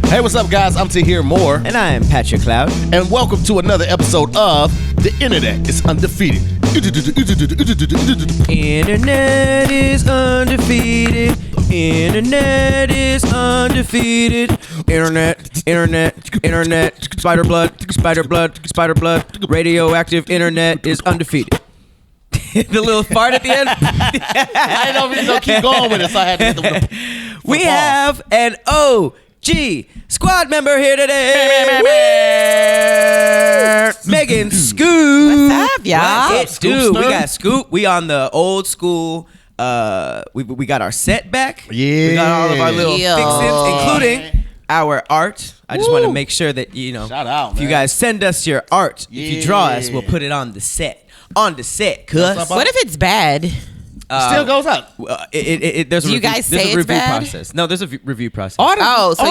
Hey, what's up, guys? I'm to hear more. And I am Patrick Cloud. And welcome to another episode of The Internet is Undefeated. Internet is undefeated. Internet is undefeated. Internet. Spider blood. Radioactive internet is undefeated. The little fart at the end. I didn't know if we was going to keep going with it, so I had to hit the We have an OG squad member here today. Megan Scoop. What's up, y'all? Dude, we got Scoop. We on the old school. We got our set back. Yeah. We got all of our little fixins, including our art. I just want to make sure that, shout out, if you man. guys send us your art, if you draw us, we'll put it on the set. What if it's bad? Still goes up. There's Do you guys say a review it's bad? process. No, there's a review process. So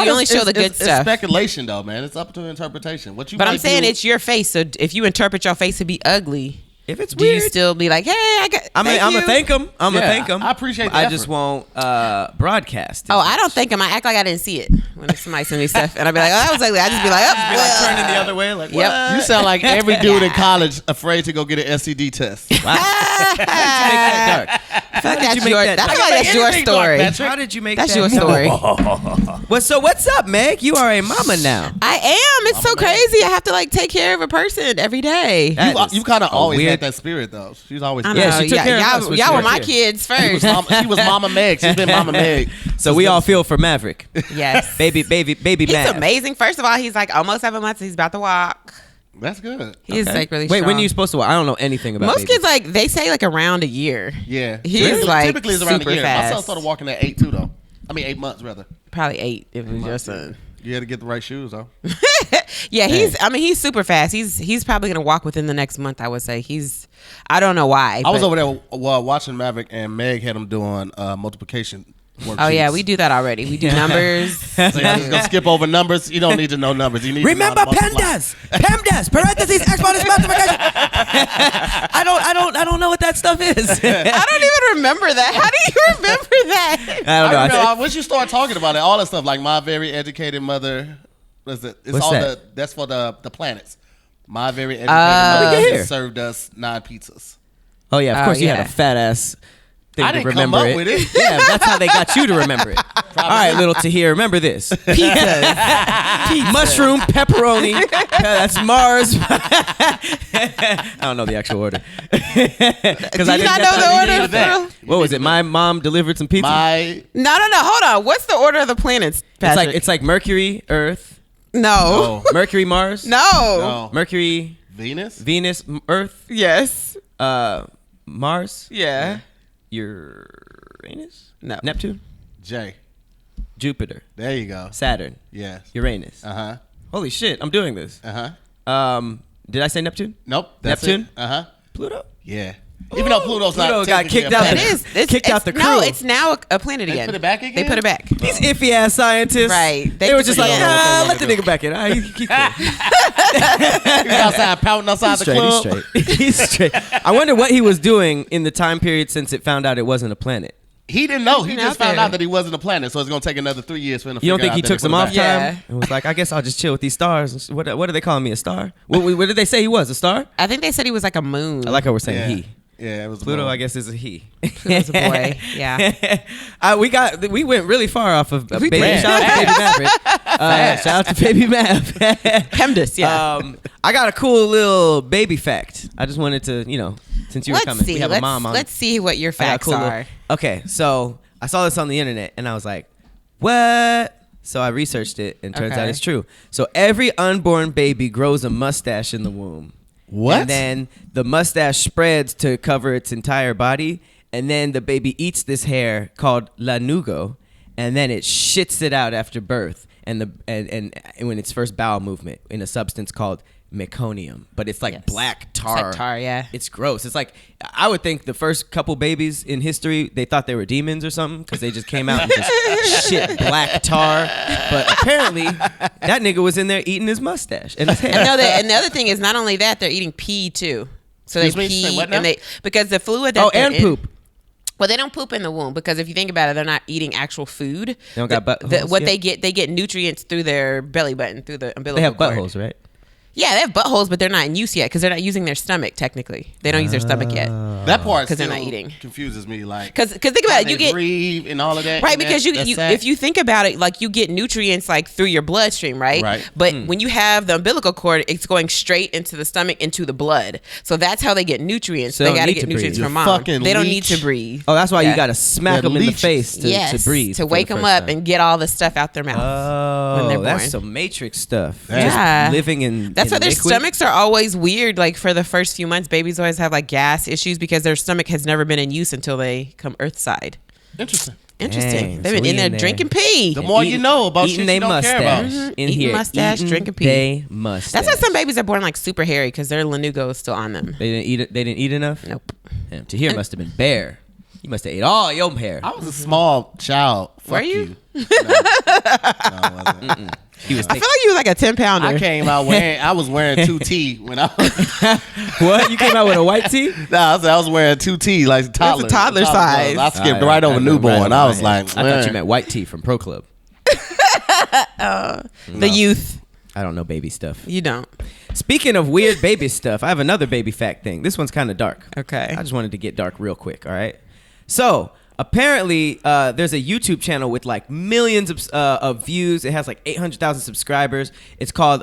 you only show the good It's stuff. speculation, though, man. It's up to interpretation. What you? But I'm might saying do- it's your face. So if you interpret your face to be ugly, If it's do weird, you still be like, hey, I'm gonna thank him. I'm gonna thank him. I appreciate the I effort. just won't broadcast it. Oh, I don't thank him. I act like I didn't see it when somebody send me stuff, and I'd be like, oh, that was ugly. I just be like, oh, well. turning the other way, like Yep. You sound like every dude in college afraid to go get an STD test. Wow. How did you make that dark? I feel like that's you make your. that I feel dark? like that's your Anything dark, story. Patrick. How did you make That's that your dark? story. So what's up, Meg? You are a mama now. I am. It's so crazy. I have to take care of a person every day. That is You kind of a always weird- had that spirit, though. She's always I been. Yeah, know. she took care of us when she Y'all were was my here. kids She was, first. she was Mama Meg. She's been Mama Meg. So we all feel for Maverick. Yes. baby He's Mav. amazing. First of all, he's like almost 7 months. He's about to walk. That's good. He's like really Wait, strong. when are you supposed to walk? I don't know anything about Most babies. kids they say around a year. Yeah. He's like typically it's around super a year. My son fast. started walking at 8 too, though. I mean 8 months rather. Probably 8 if it was your son. You had to get the right shoes, though. Yeah, he's super fast. He's probably gonna walk within the next month. I would say I don't know why. I was but- over there watching Maverick, and Meg had him doing multiplication worksheets. Oh yeah, we do that already. We do numbers. So you're just gonna skip over numbers. You don't need to know numbers. You need Remember to know how to multiply. PEMDAS, parentheses, exponents, multiplication. I don't know what that stuff is. I don't even remember that. How do you remember that? I don't know. I don't know. Once you start talking about it, all that stuff like my very educated mother. It's What's all that? that's for the planets. My very educated we mother can hear. served us 9 pizzas. Oh yeah, of course you had yeah. a fat ass thing I to didn't come remember up with it. Yeah, that's how they got you to remember it. All right, little Tahir, remember this: Pizzas. mushroom, pepperoni. That's Mars. I don't know the actual order. Do you not know the order? Bro? What was it? My mom delivered some pizza. No. Hold on. What's the order of the planets, Patrick? It's like Mercury, Earth, no. Mercury, Mars, No. Mercury, Venus. Earth, Yes. Mars, Yeah. Uranus, No. Neptune, J. Jupiter, There you go. Saturn, Yes. Uranus. Uh-huh. Holy shit, I'm doing this. Uh-huh. Did I say Neptune? Nope. That's Neptune? It. Uh-huh. Pluto? Yeah. Even though Pluto got got kicked out. It is. Kicked out the crew. No, it's now a planet again. put it back again? They put it back. These iffy ass scientists. Right. They were just like, don't know what they let the wanna nigga back in. All right, he's cool. He's outside pouting outside the club. He's straight. He's straight. I wonder what he was doing in the time period since it found out it wasn't a planet. He didn't know. He Been just out found there. out that he wasn't a planet, so it's gonna take another 3 years for him to You don't figure think he out that took they some put it off back. Yeah. time and was like, I guess I'll just chill with these stars. What are they calling me? A star? What did they say he was? A star? I think they said he was like a moon. I like how we're saying Yeah. he. Yeah, it was Pluto, a I guess, is a he. Pluto's a boy. Yeah. We went really far off of We baby. did. Shout out to Baby Maverick. Shout out to Baby Mav. PEMDAS, yeah. I got a cool little baby fact. I just wanted to, since you were Let's coming, see. we have a mom on. Let's see what your I got a facts cool are. little- okay, so I saw this on the internet and I was like, what? So I researched it and turns out Okay. it's true. So every unborn baby grows a mustache in the womb. What? And then the mustache spreads to cover its entire body. And then the baby eats this hair called lanugo. And then it shits it out after birth. And when its first bowel movement in a substance called meconium. But it's like Yes. black tar. It's like tar, yeah. It's gross. It's like, I would think the first couple babies in history, they thought they were demons or something because they just came out and just shit black tar. But apparently, that nigga was in there eating his mustache and his hair. And the other thing is not only that, they're eating pee too. So they Excuse me? Say pee what now? because the fluid that they're and in- poop. Well, they don't poop in the womb because if you think about it, they're not eating actual food. They don't got buttholes. What they get nutrients through their belly button, through the umbilical They have cord. buttholes, right? Yeah, they have buttholes, but they're not in use yet because they're not using their stomach. Technically, they don't use their stomach yet. That part 'Cause they're still not eating. confuses me. Like, Because think about it, you get breathe and all of that, right and because that, you if you think about it, like you get nutrients like through your bloodstream, right? Right. But when you have the umbilical cord, it's going straight into the stomach, into the blood. So that's how they get nutrients. So they they got don't to need get to nutrients breathe. from You mom. fucking They don't need leech. to breathe. Oh, that's why Yeah. you got to smack Yeah, them in the leeches. face to breathe. to for wake the them first up time. and get all the stuff out their mouth when they're Oh, that's born. some Matrix stuff. Yeah. Just living in. That's in why their liquid. stomachs are always weird. Like for the first few months, babies always have like gas issues because their stomach has never been in use until they come earthside. Interesting. Interesting. Dang, They've so been we in there in there. drinking pee. The more you know about eating shit they you don't care mustache about. in Eating here. mustache, eating drinking pee. they mustache. That's why some babies are born like super hairy because their lanugo is still on them. They didn't eat it. They didn't eat enough. Nope. Damn, Tahir must have been bare. You must have ate all your hair. I was a small child. Fuck Were you? No, I wasn't. He was. I feel like you was like a 10-pounder. I came out wearing. I was wearing 2T when I was. What? You came out with a white tee? Nah, I was wearing 2T like toddler. toddler size. I skipped Ah, right over I know, newborn. right I over was my head. like, I thought you man. meant white tea from Pro Club. The youth. I don't know baby stuff. You don't. Speaking of weird baby stuff, I have another baby fact thing. This one's kind of dark. Okay. I just wanted to get dark real quick. All right. So apparently, there's a YouTube channel with like millions of views. It has like 800,000 subscribers. It's called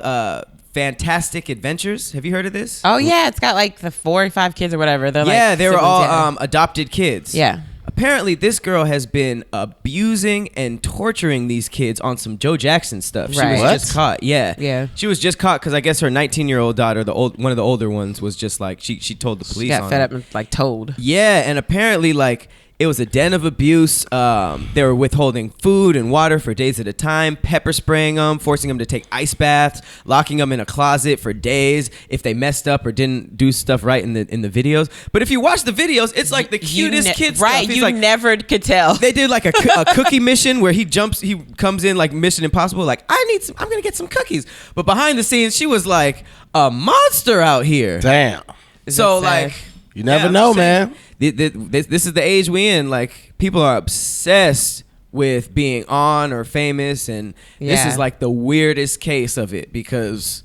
Fantastic Adventures. Have you heard of this? Oh yeah, it's got like the 4 or 5 kids or whatever. They're Yeah, like they were siblings, all yeah. adopted kids. Yeah. Apparently, this girl has been abusing and torturing these kids on some Joe Jackson stuff. She Right. was What? just caught. Yeah. Yeah. She was just caught because I guess her 19-year-old daughter, one of the older ones, was just like she told the police. She got on fed her. up and like told. Yeah, and apparently, like, it was a den of abuse. They were withholding food and water for days at a time, pepper spraying them, forcing them to take ice baths, locking them in a closet for days if they messed up or didn't do stuff right in the videos. But if you watch the videos, it's like the cutest kid right? stuff. He's You like, never could tell. they did like a cookie mission where he comes in like Mission Impossible, like I'm gonna get some cookies. But behind the scenes, she was like a monster out here. Damn. So that sad? like. You never I'm know, just saying, man. This is the age we in. Like, people are obsessed with being on or famous, and this Yeah. is like the weirdest case of it because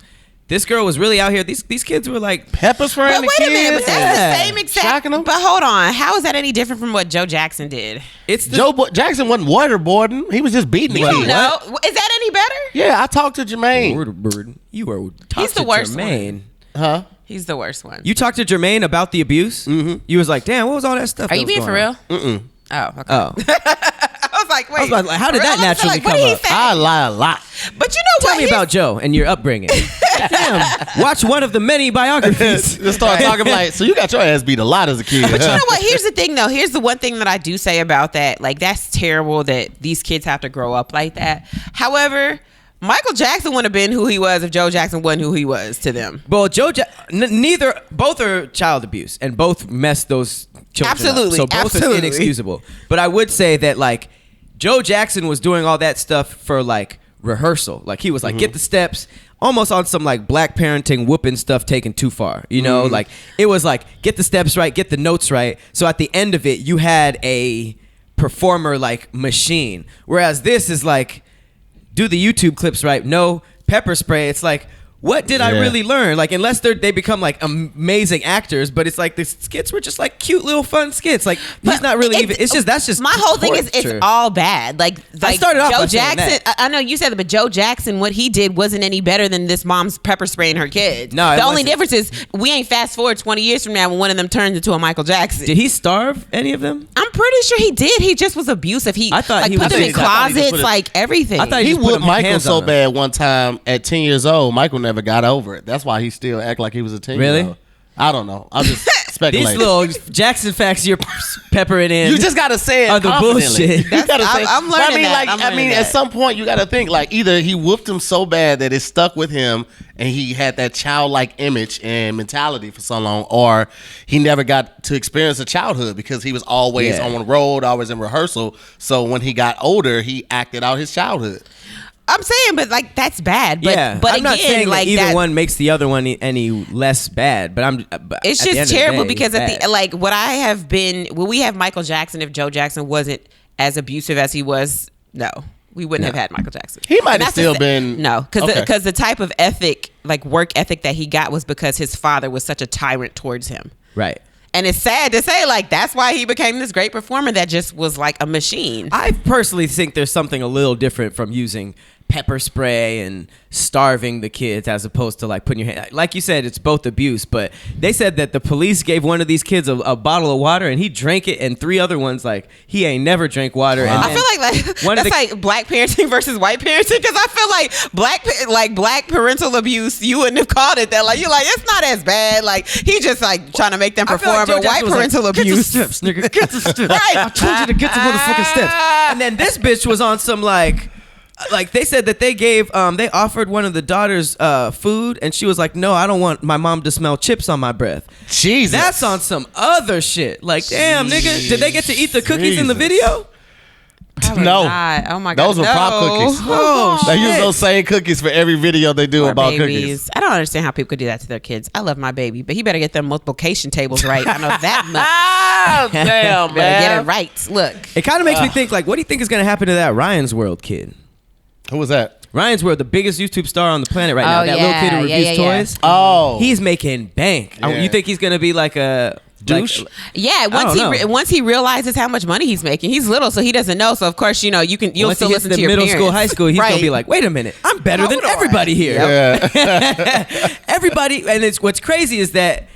this girl was really out here. These kids were like, Pepper spraying But the wait kids. a minute, but that's Yeah. the same exact. Shocking 'em? But hold on, how is that any different from what Joe Jackson did? it's the, Jackson wasn't waterboarding. He was just beating the You don't kid. know. Is that any better? Yeah, I talked to Jermaine. You were He's the worst Jermaine. Huh? He's the worst one. You talked to Jermaine about the abuse. Mm-hmm. You was like, damn, what was all that stuff? Are that you was being for going real? on? Oh, okay. Oh, I was like, wait. I was about to, like, how did For real? that I was naturally like, what come did he up? say? I lie a lot. But you know Tell what? me about Joe and your upbringing. Damn, watch one of the many biographies. Just start talking like, so you got your ass beat a lot as a kid. But you know what? Here's the thing, though. Here's the one thing that I do say about that. Like, that's terrible that these kids have to grow up like that. However, Michael Jackson wouldn't have been who he was if Joe Jackson wasn't who he was to them. Well, both are child abuse, and both mess those children Absolutely, up. So both absolutely. are inexcusable. But I would say that like Joe Jackson was doing all that stuff for like rehearsal. Like he was like, get the steps, almost on some like black parenting whooping stuff taken too far. You know, like it was like get the steps right, get the notes right. So at the end of it, you had a performer like machine. Whereas this is like, do the YouTube clips right. No pepper spray. It's like, what did I Yeah. really learn? Like, unless they become like amazing actors, but it's like the skits were just like cute little fun skits. Like he's not really even. It's just that's just my whole thing is torture. it's all bad. Like started off Joe by saying Jackson. that. I know you said that, but Joe Jackson, what he did wasn't any better than this mom's pepper spraying her kids. No, it the only wasn't. difference is we ain't fast forward 20 years from now when one of them turns into a Michael Jackson. Did he starve any of them? I'm pretty sure he did. He just was abusive. I thought like he put was- them I in thought he just closets, put it- like everything. I thought He just put whooped him Michael hands so on him. bad one time at 10 years old. Michael never got over it. That's why he still act like he was a 10 Really? year old. I don't know. I'm just speculating. These little Jackson facts you're peppering in. You just gotta say it. Are the confidently. bullshit. You gotta say. I'm but I learning mean, that. like, I'm learning at that. some point you gotta think like either he whooped him so bad that it stuck with him and he had that childlike image and mentality for so long, or he never got to experience a childhood because he was always Yeah. on the road, always in rehearsal. So when he got older, he acted out his childhood. I'm saying, but like that's bad. But, yeah, but I'm again, not saying like that either that, one makes the other one any less bad. But it's just terrible because at the like what I have been. Well, we have Michael Jackson. If Joe Jackson wasn't as abusive as he was, no, we wouldn't have had Michael Jackson. He might have still been because the type of ethic, like work ethic that he got was because his father was such a tyrant towards him. Right. And it's sad to say, like, that's why he became this great performer that just was like a machine. I personally think there's something a little different from using pepper spray and starving the kids as opposed to like putting your hand. Like you said, it's both abuse, but they said that the police gave one of these kids a bottle of water and he drank it, and 3 other ones, like, he ain't never drank water. Wow. And I feel like that's like black parenting versus white parenting, because I feel like black parental abuse, you wouldn't have called it that. Like, you're like, it's not as bad. Like, he just like trying to make them perform. But white parental abuse, get the steps, nigga, get the steps. Right. I told you to get the motherfucking steps. And then this bitch was on some like they said that they gave they offered one of the daughters food, and she was like, no, I don't want my mom to smell chips on my breath. Jesus, that's on some other shit. Like, damn, nigga, did they get to eat the cookies in the video? Probably no. not. Oh my god, those were prop cookies. Oh, they use shit. those same cookies for every video they do Poor about babies. cookies. I don't understand how people could do that to their kids. I love my baby, but he better get them multiplication tables right. I know that much. Damn, Better get it man. right. Look, It kind of makes me think, like, what do you think is going to happen to that Ryan's World kid? Who was that? Ryan's World, the biggest YouTube star on the planet right now. Oh, That yeah. little kid who Yeah, reviews yeah, yeah. toys. Oh, He's making bank. Yeah. You think he's going to be like a douche? yeah. Once he realizes how much money he's making, he's little, so he doesn't know. So of course, you'll Once still he hits listen the to your middle parents. school, high school, he's Right. gonna be like, "Wait a minute, I'm better than everybody here." yeah. Everybody, and it's what's crazy is that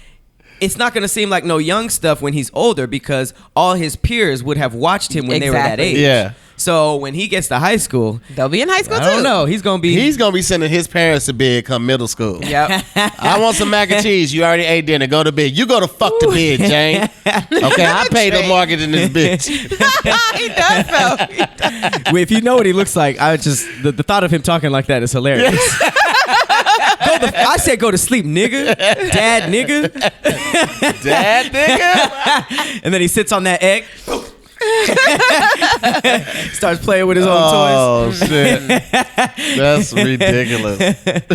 it's not gonna seem like no young stuff when he's older, because all his peers would have watched him when they were that Exactly. age. Yeah. So when he gets to high school, They'll be in high school I too. don't know. He's gonna be sending his parents to bed come middle school. Yep. I want some mac and cheese. You already ate dinner. Go to bed. You go to fuck to bed, Jane. Okay, I paid the Jane. mortgage in this bitch. He does though. Well, if you know what he looks like, I just the thought of him talking like that is hilarious. I said go to sleep, nigga. Dad, nigga. Dad, nigga. And then he sits on that egg. Starts playing with his own Oh shit, that's ridiculous.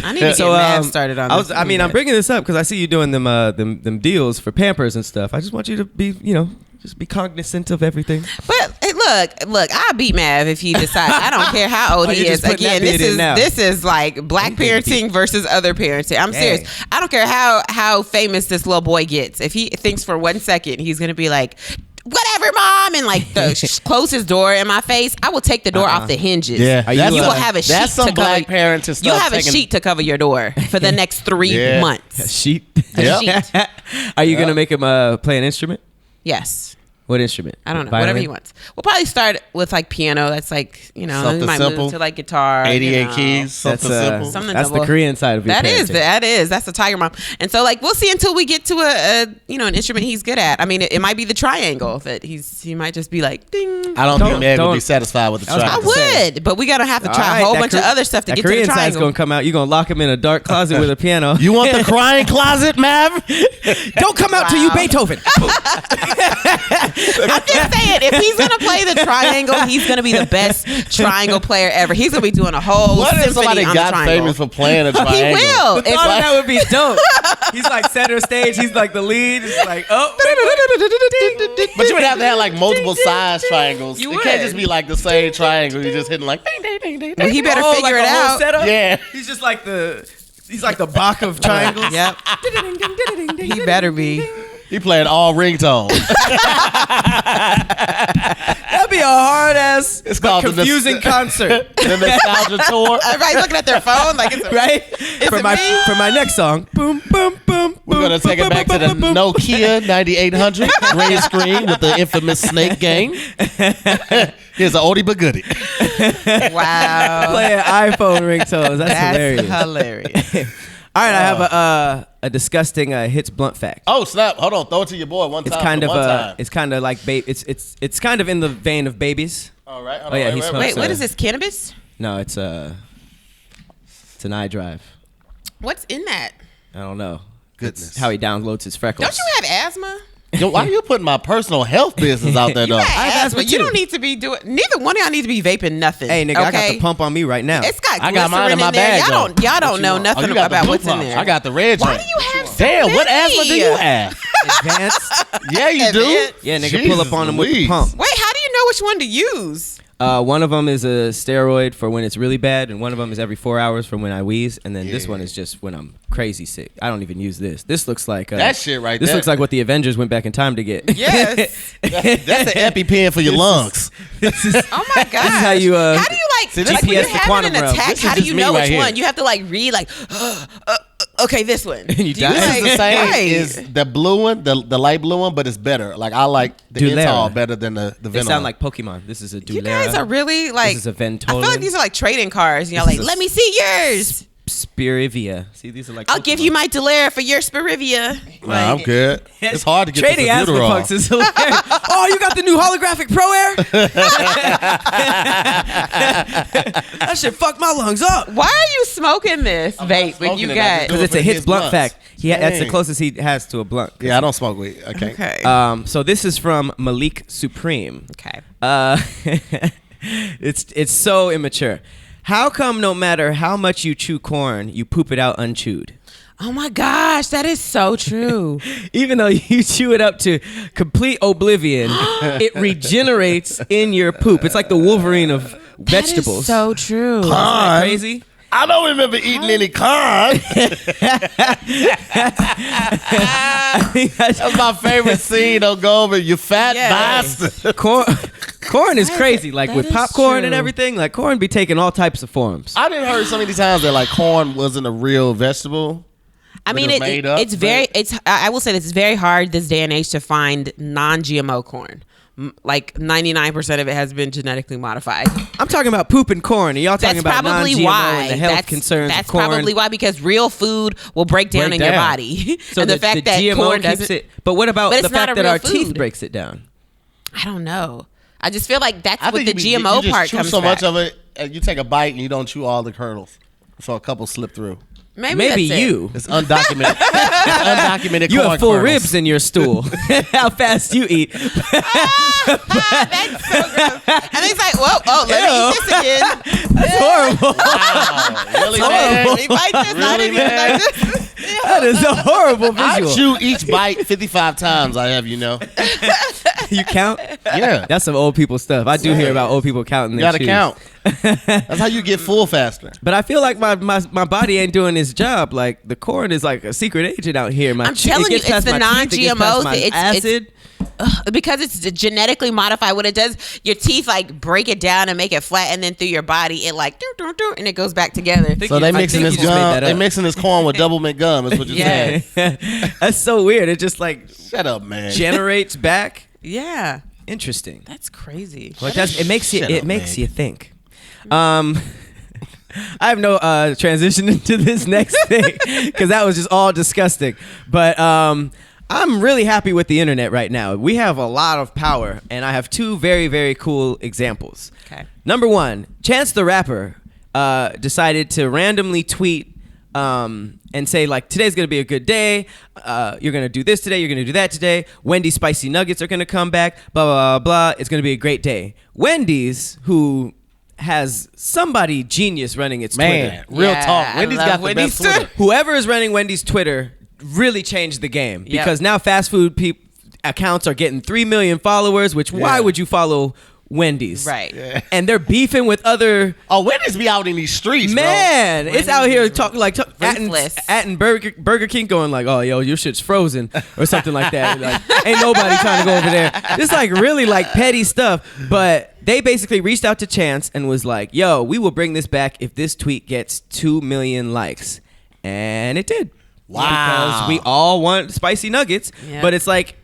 I need to get mad started on this. I'm bringing this up because I see you doing them deals for Pampers and stuff. I just want you to be, just be cognizant of everything. But hey, look, I beat Mav if he decides. I don't care how old Oh, he you're is. just putting Again, that bit in now. this is like black parenting versus other parenting. I'm Dang. serious. I don't care how famous this little boy gets. If he thinks for 1 second he's gonna be like, whatever, mom, and like close his door in my face, I will take the door off the hinges. Yeah, you will have a sheet that's some to black cover. parenting stuff. You have a sheet to cover your door for the next 3 months. Sheep. A Yep. sheet. Are you gonna make him play an instrument? Yes. What instrument? I don't know. Violin? Whatever he wants. We'll probably start with like piano. That's like, we Something might simple. move to like guitar. 88 keys, something simple. Something That's the double. Korean side of your parenting. That is. That's the Tiger Mom. And so like we'll see until we get to an instrument he's good at. I mean, it might be the triangle that he might just be like ding. I don't think Meg would don't- be satisfied with the I was I triangle. would, but we gotta have to try All a right, whole that bunch of other stuff to that get Korean to the side's triangle. gonna come out. You're gonna lock him in a dark closet with a piano. You want the crying closet, Mav? Don't come out till you Wow. Beethoven. I'm just saying, if he's gonna play the triangle, he's gonna be the best triangle player ever. He's gonna be doing a whole What if symphony somebody on the got triangle. famous for playing a He triangle? will. The thought of that would be dope. He's like center stage. He's like the lead. It's like, oh. But you would have to have like multiple size triangles. You It can't would. just be like the same triangle. You're just hitting like ding, ding, ding, ding, Well, ding. he better Oh, figure like it a whole out. setup? Yeah. He's just like he's like the Bach of triangles. Yep. He better be. He playing all ringtones. That'd be a hard ass, It's called the confusing concert, The nostalgia tour. Everybody's looking at their phone like it's right? For it my me? for my next song, boom boom boom. We're gonna take it back to the Nokia 9800 green screen with the infamous Snake Gang. Here's an oldie but goodie. Wow. Playing iPhone ringtones. That's hilarious. hilarious. All right, I have a disgusting hits blunt fact. Oh snap! Hold on, throw it to your boy one time. It's kind for of one time. it's kind of like it's kind of in the vein of babies. All right. Oh, yeah, he smokes Wait, what So- is this? Cannabis? No, it's an iDrive. What's in that? I don't know. Goodness. How he downloads his freckles. Don't you have asthma? Yo, why are you putting my personal health business out there, though? I asthma. You don't need to be doing. Neither one of y'all need to be vaping nothing. Hey, nigga, I got the pump on me right now. It's got I got mine in my there. bag. Y'all don't know nothing you got about the what's in pumps. there. I got the red. Why do you have so Damn, many? what asthma do you have? Advanced. Yeah, you do. Yeah, nigga, pull up on them with the pump. Wait, how do you know which one to use? One of them is a steroid for when it's really bad, and one of them is every 4 hours for when I wheeze, and then this one is just when I'm crazy sick. I don't even use this. This looks like that shit right This there. looks like what the Avengers went back in time to get. Yes. That's an EpiPen for your lungs. Oh my god. This is how you how do you like See, like GPS when you're the having quantum an realm. attack? This is How do just you me know right which here. one? You have to like read like okay, this one. And you Do die. This like- is the same right. as the blue one, the light blue one, but it's better. Like I like the Dulera. Intal better than the They Venom. sound like Pokemon. This is a Dulera. You guys are really like. This is a Ventolin. I feel like these are like trading cards. Y'all This like, is a let me see yours. Spirivia. See, these are like I'll give Pokemon. you my Delera for your Spirivia. Nah, I'm good. It's hard to get Trading this asthma albuterol. punks is hilarious. Oh, you got the new holographic Pro Air? That shit fucked my lungs up. Why are you smoking this vape when you smoking it. I got? just Because it's a for hits his blunt blunts. fact. That's the Dang. closest he has to a blunt. Yeah, I don't smoke weed. Okay. Okay. So this is from Malik Supreme. Okay. It's so immature. How come no matter how much you chew corn, you poop it out unchewed? Oh my gosh, that is so true. Even though you chew it up to complete oblivion, it regenerates in your poop. It's like the Wolverine of vegetables. That is so true. Isn't that crazy? I don't remember eating any corn. That's my favorite scene. Don't go over. You fat Yes. bastard. Corn is crazy. Like that with is popcorn and true. everything, like corn be taking all types of forms. I didn't heard so many times that like corn wasn't a real vegetable. I mean, But it's made up, it's very. It's. I will say this, it's very hard this day and age to find non-GMO corn. Like 99% of it has been genetically modified. I'm talking about poop and corn, and y'all talking That's about probably non-GMO why. and the health concerns That's of corn. probably why, because real food will break down in your body. So and the fact that GMO corn keeps doesn't. it. But what about But the it's not fact a that real our teeth food. breaks it down? I don't know. I just feel like that's I what think the you GMO just part chew comes so back. much of it. You take a bite and you don't chew all the kernels, so a couple slip through. Maybe that's it. you. It's undocumented. It's undocumented. You corn have full kernels. ribs in your stool. How fast you eat. That's so gross. And he's like, "Whoa, oh, let me eat this again." That's horrible. Wow, really, That's man? horrible. Let me bite this. I didn't Really, even man? like this. That is a horrible I visual. chew each bite 55 times. I have, you know. You count? Yeah, That's some old people stuff. I do hear about old people counting you their gotta chews. count. That's how you get full faster. But I feel like my body ain't doing its job. Like the corn is like a secret agent out here. I'm telling you, it's the non-GMOs. It's acid. because it's genetically modified. What it does, your teeth like break it down and make it flat, and then through your body, it like and it goes back together. So they I mixing think this you just made gum. that They up. mixing this corn with double mint gum. Is what you're Yeah. saying. That's so weird. It just like Shut up, man. generates back. Yeah, Interesting. that's crazy. Like it makes you Shut it up, makes man. you think. I have no transition into this next thing because that was just all disgusting. But I'm really happy with the internet right now. We have a lot of power, and I have two very, very cool examples. Okay. Number one, Chance the Rapper decided to randomly tweet and say like, today's gonna be a good day. You're gonna do this today. You're gonna do that today. Wendy's spicy nuggets are gonna come back. Blah blah blah. It's gonna be a great day. Wendy's, who has somebody genius running its Man, Twitter. real Yeah, talk. I Wendy's love got the Wendy's best Twitter. Whoever is running Wendy's Twitter really changed the game Yep. because now fast food accounts are getting 3 million followers. Which why Yeah. would you follow Wendy's? Right. Yeah. And they're beefing with other. Oh, Wendy's be out in these streets, Man, it's out here talking like Ruthless. at Burger King going like, oh, yo, your shit's frozen or something like that. Like, ain't nobody trying to go over there. Just like really like petty stuff. But they basically reached out to Chance and was like, yo, we will bring this back if this tweet gets 2 million likes. And it did. Wow. Because we all want spicy nuggets. Yeah. But it's like,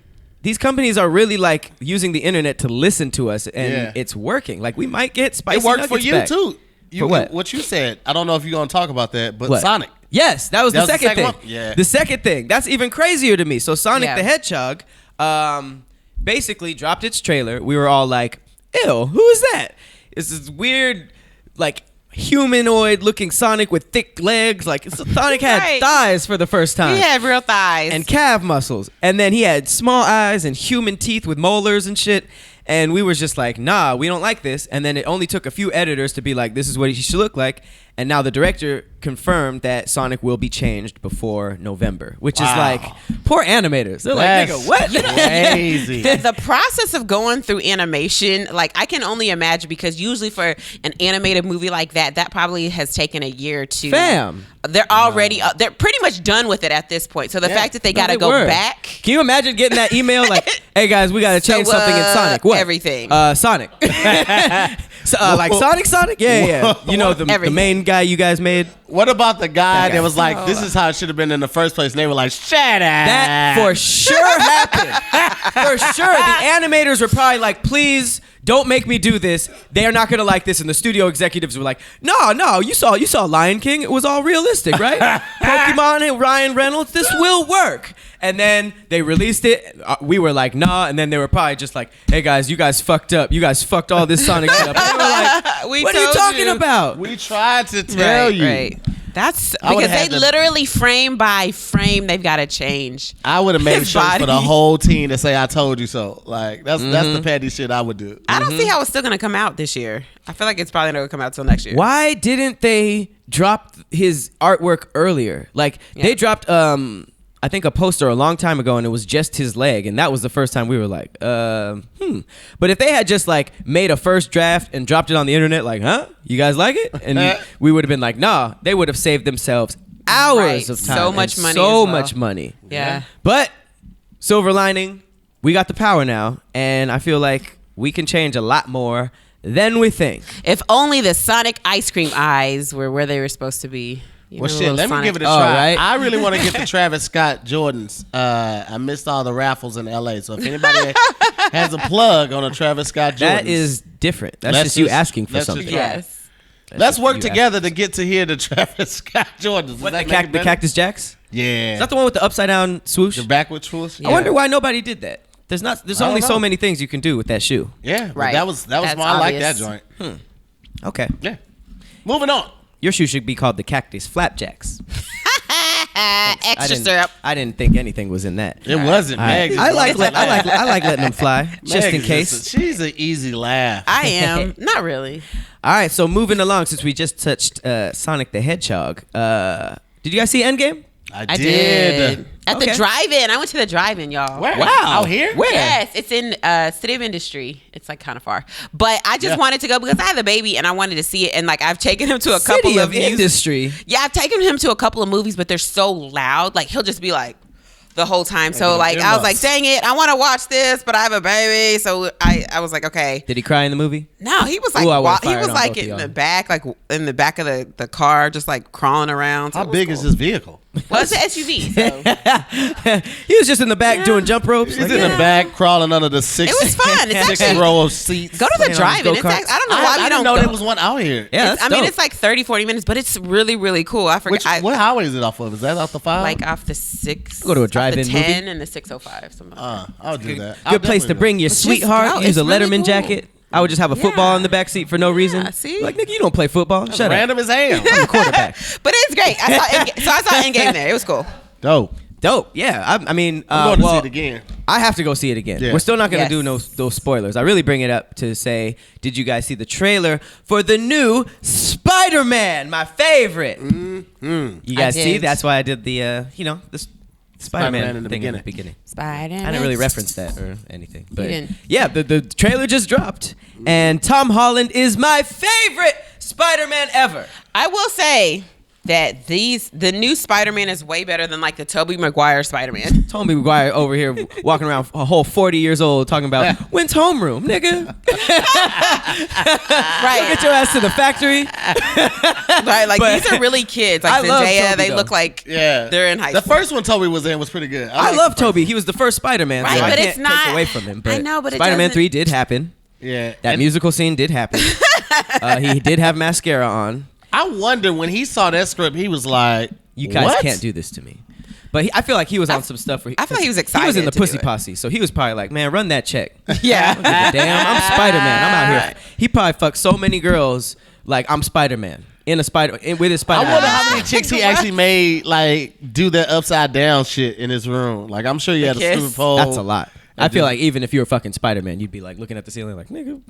these companies are really like using the internet to listen to us, and Yeah. it's working. Like we might get spicy It worked nuggets for you back. too. For what? What you said. I don't know if you're gonna talk about that, but What? Sonic. Yes, that was the second thing. one? Yeah. The second thing. That's even crazier to me. So Sonic Yeah. the Hedgehog basically dropped its trailer. We were all like, ew, who is that? It's this weird, like, humanoid-looking Sonic with thick legs. Like Sonic had thighs for the first time. He had real thighs and calf muscles, and then he had small eyes and human teeth with molars and shit. And we were just like, nah, we don't like this. And then it only took a few editors to be like, this is what he should look like. And now the director confirmed that Sonic will be changed before November, which is like, poor animators. They're like, nigga, what? Crazy. The process of going through animation, like I can only imagine, because usually for an animated movie like that probably has taken a year or two. Fam. They're already, they're pretty much done with it at this point. So the fact that they got to go back. Can you imagine getting that email like, hey guys, we got to change something in Sonic. What? Everything. Sonic. So, like Sonic? Yeah. You know, the main guy you guys made. What about the guy that was like, this is how it should have been in the first place? And they were like, shut up. That for sure happened. For sure. The animators were probably like, please don't make me do this. They are not going to like this. And the studio executives were like, no, you saw Lion King. It was all realistic, right? Pokemon and Ryan Reynolds, this will work. And then they released it. We were like, nah. And then they were probably just like, hey guys, you guys fucked up. You guys fucked all this Sonic shit up. And they were like, what are you talking about? We tried to tell you. Right. That's because they literally frame by frame, they've got to change. I would have made sure for the whole team to say, I told you so. Like, that's the petty shit I would do. I don't see how it's still going to come out this year. I feel like it's probably not going to come out till next year. Why didn't they drop his artwork earlier? Like, they dropped, I think, a poster a long time ago, and it was just his leg, and that was the first time we were like, But if they had just like made a first draft and dropped it on the internet, like, huh? You guys like it? And we would have been like, nah. They would have saved themselves hours of time, so much money, so much money. Yeah. But silver lining, we got the power now, and I feel like we can change a lot more than we think. If only the Sonic ice cream eyes were where they were supposed to be. Well, shit, let me give it a try. Right? I really want to get the Travis Scott Jordans. I missed all the raffles in LA. So if anybody has a plug on a Travis Scott Jordans. That is different. That's just you asking for something. Yes. Let's work together to get to hear the Travis Scott Jordans. What, the Cactus Jacks? Yeah. Is that the one with the upside down swoosh? The backward swoosh? Yeah. I wonder why nobody did that. There's only so many things you can do with that shoe. Yeah. Right. That was why I like that joint. Okay. Yeah. Moving on. Your shoe should be called the Cactus Flapjacks. Extra syrup. I didn't think anything was in that. It wasn't. Meg. I like letting them fly just in case. She's an easy laugh. I am. Not really. All right. So moving along, since we just touched Sonic the Hedgehog, did you guys see Endgame? I did. At the drive-in. I went to the drive-in, y'all. Where? Wow. Out here? Where? Yes, it's in City of Industry. It's like kind of far. But I just wanted to go because I have a baby and I wanted to see it. And like I've taken him to a couple of Industry. Yeah, I've taken him to a couple of movies, but they're so loud. Like he'll just be like the whole time. So like I was like, dang it, I want to watch this, but I have a baby. So I was like, okay. Did he cry in the movie? No, he was like he was like in the back, like in the back of the car, just like crawling around. So how big is this vehicle? Well, it's an SUV. So. He was just in the back doing jump ropes. He's in the back crawling under the six. It was fun. It's actually row of seats. Go to the drive-in. I don't know why we don't know go. there was one out here. Yeah, I mean, it's like 30-40 minutes, but it's really, really cool. I forgot. What highway is it off of? Is that off the 5? Like off the 6. Go to a drive-in the 10 movie? And the 605. I'll do that. Good place to bring your sweetheart. Use a Letterman jacket. I would just have a football in the back seat for no reason. See? Like, nigga, you don't play football. That's Shut random up. Random as hell. I'm a quarterback. But it's great. I saw Endgame there. It was cool. Dope. Yeah. I mean, I'm going to see it again. I have to go see it again. Yeah. We're still not going to do those spoilers. I really bring it up to say, did you guys see the trailer for the new SpiderMan? My favorite. You guys see? That's why I did the, the Spider-Man in the beginning. Spider-Man. I didn't really reference that or anything. But yeah, the trailer just dropped. And Tom Holland is my favorite Spider-Man ever. I will say that the new Spider-Man is way better than like the Tobey Maguire Spider-Man. Tobey Maguire over here walking around a whole 40 years old talking about when's homeroom, nigga. Right. Get your ass to the factory. Right, like these are really kids. Like Zendaya, they look like they're in high school. The first one Tobey was in was pretty good. I love Tobey. He was the first Spider-Man. Right, so but I it's can't not take away from him. But I know, but Spider-Man 3 did happen. Yeah. That musical scene did happen. He did have mascara on. I wonder when he saw that script, he was like, "You guys can't do this to me." But I feel like he was on some stuff. I feel like he was excited. He was in the Pussy Posse, so he was probably like, "Man, run that check." Yeah. Damn, I'm Spider-Man. I'm out here. He probably fucked so many girls like I'm Spider-Man with his Spider-Man. I wonder how many chicks he actually made like do that upside down shit in his room. Like I'm sure he had a kiss? stupid pole. That's a lot. I feel like even if you were fucking Spider-Man, you'd be like looking at the ceiling like, nigga.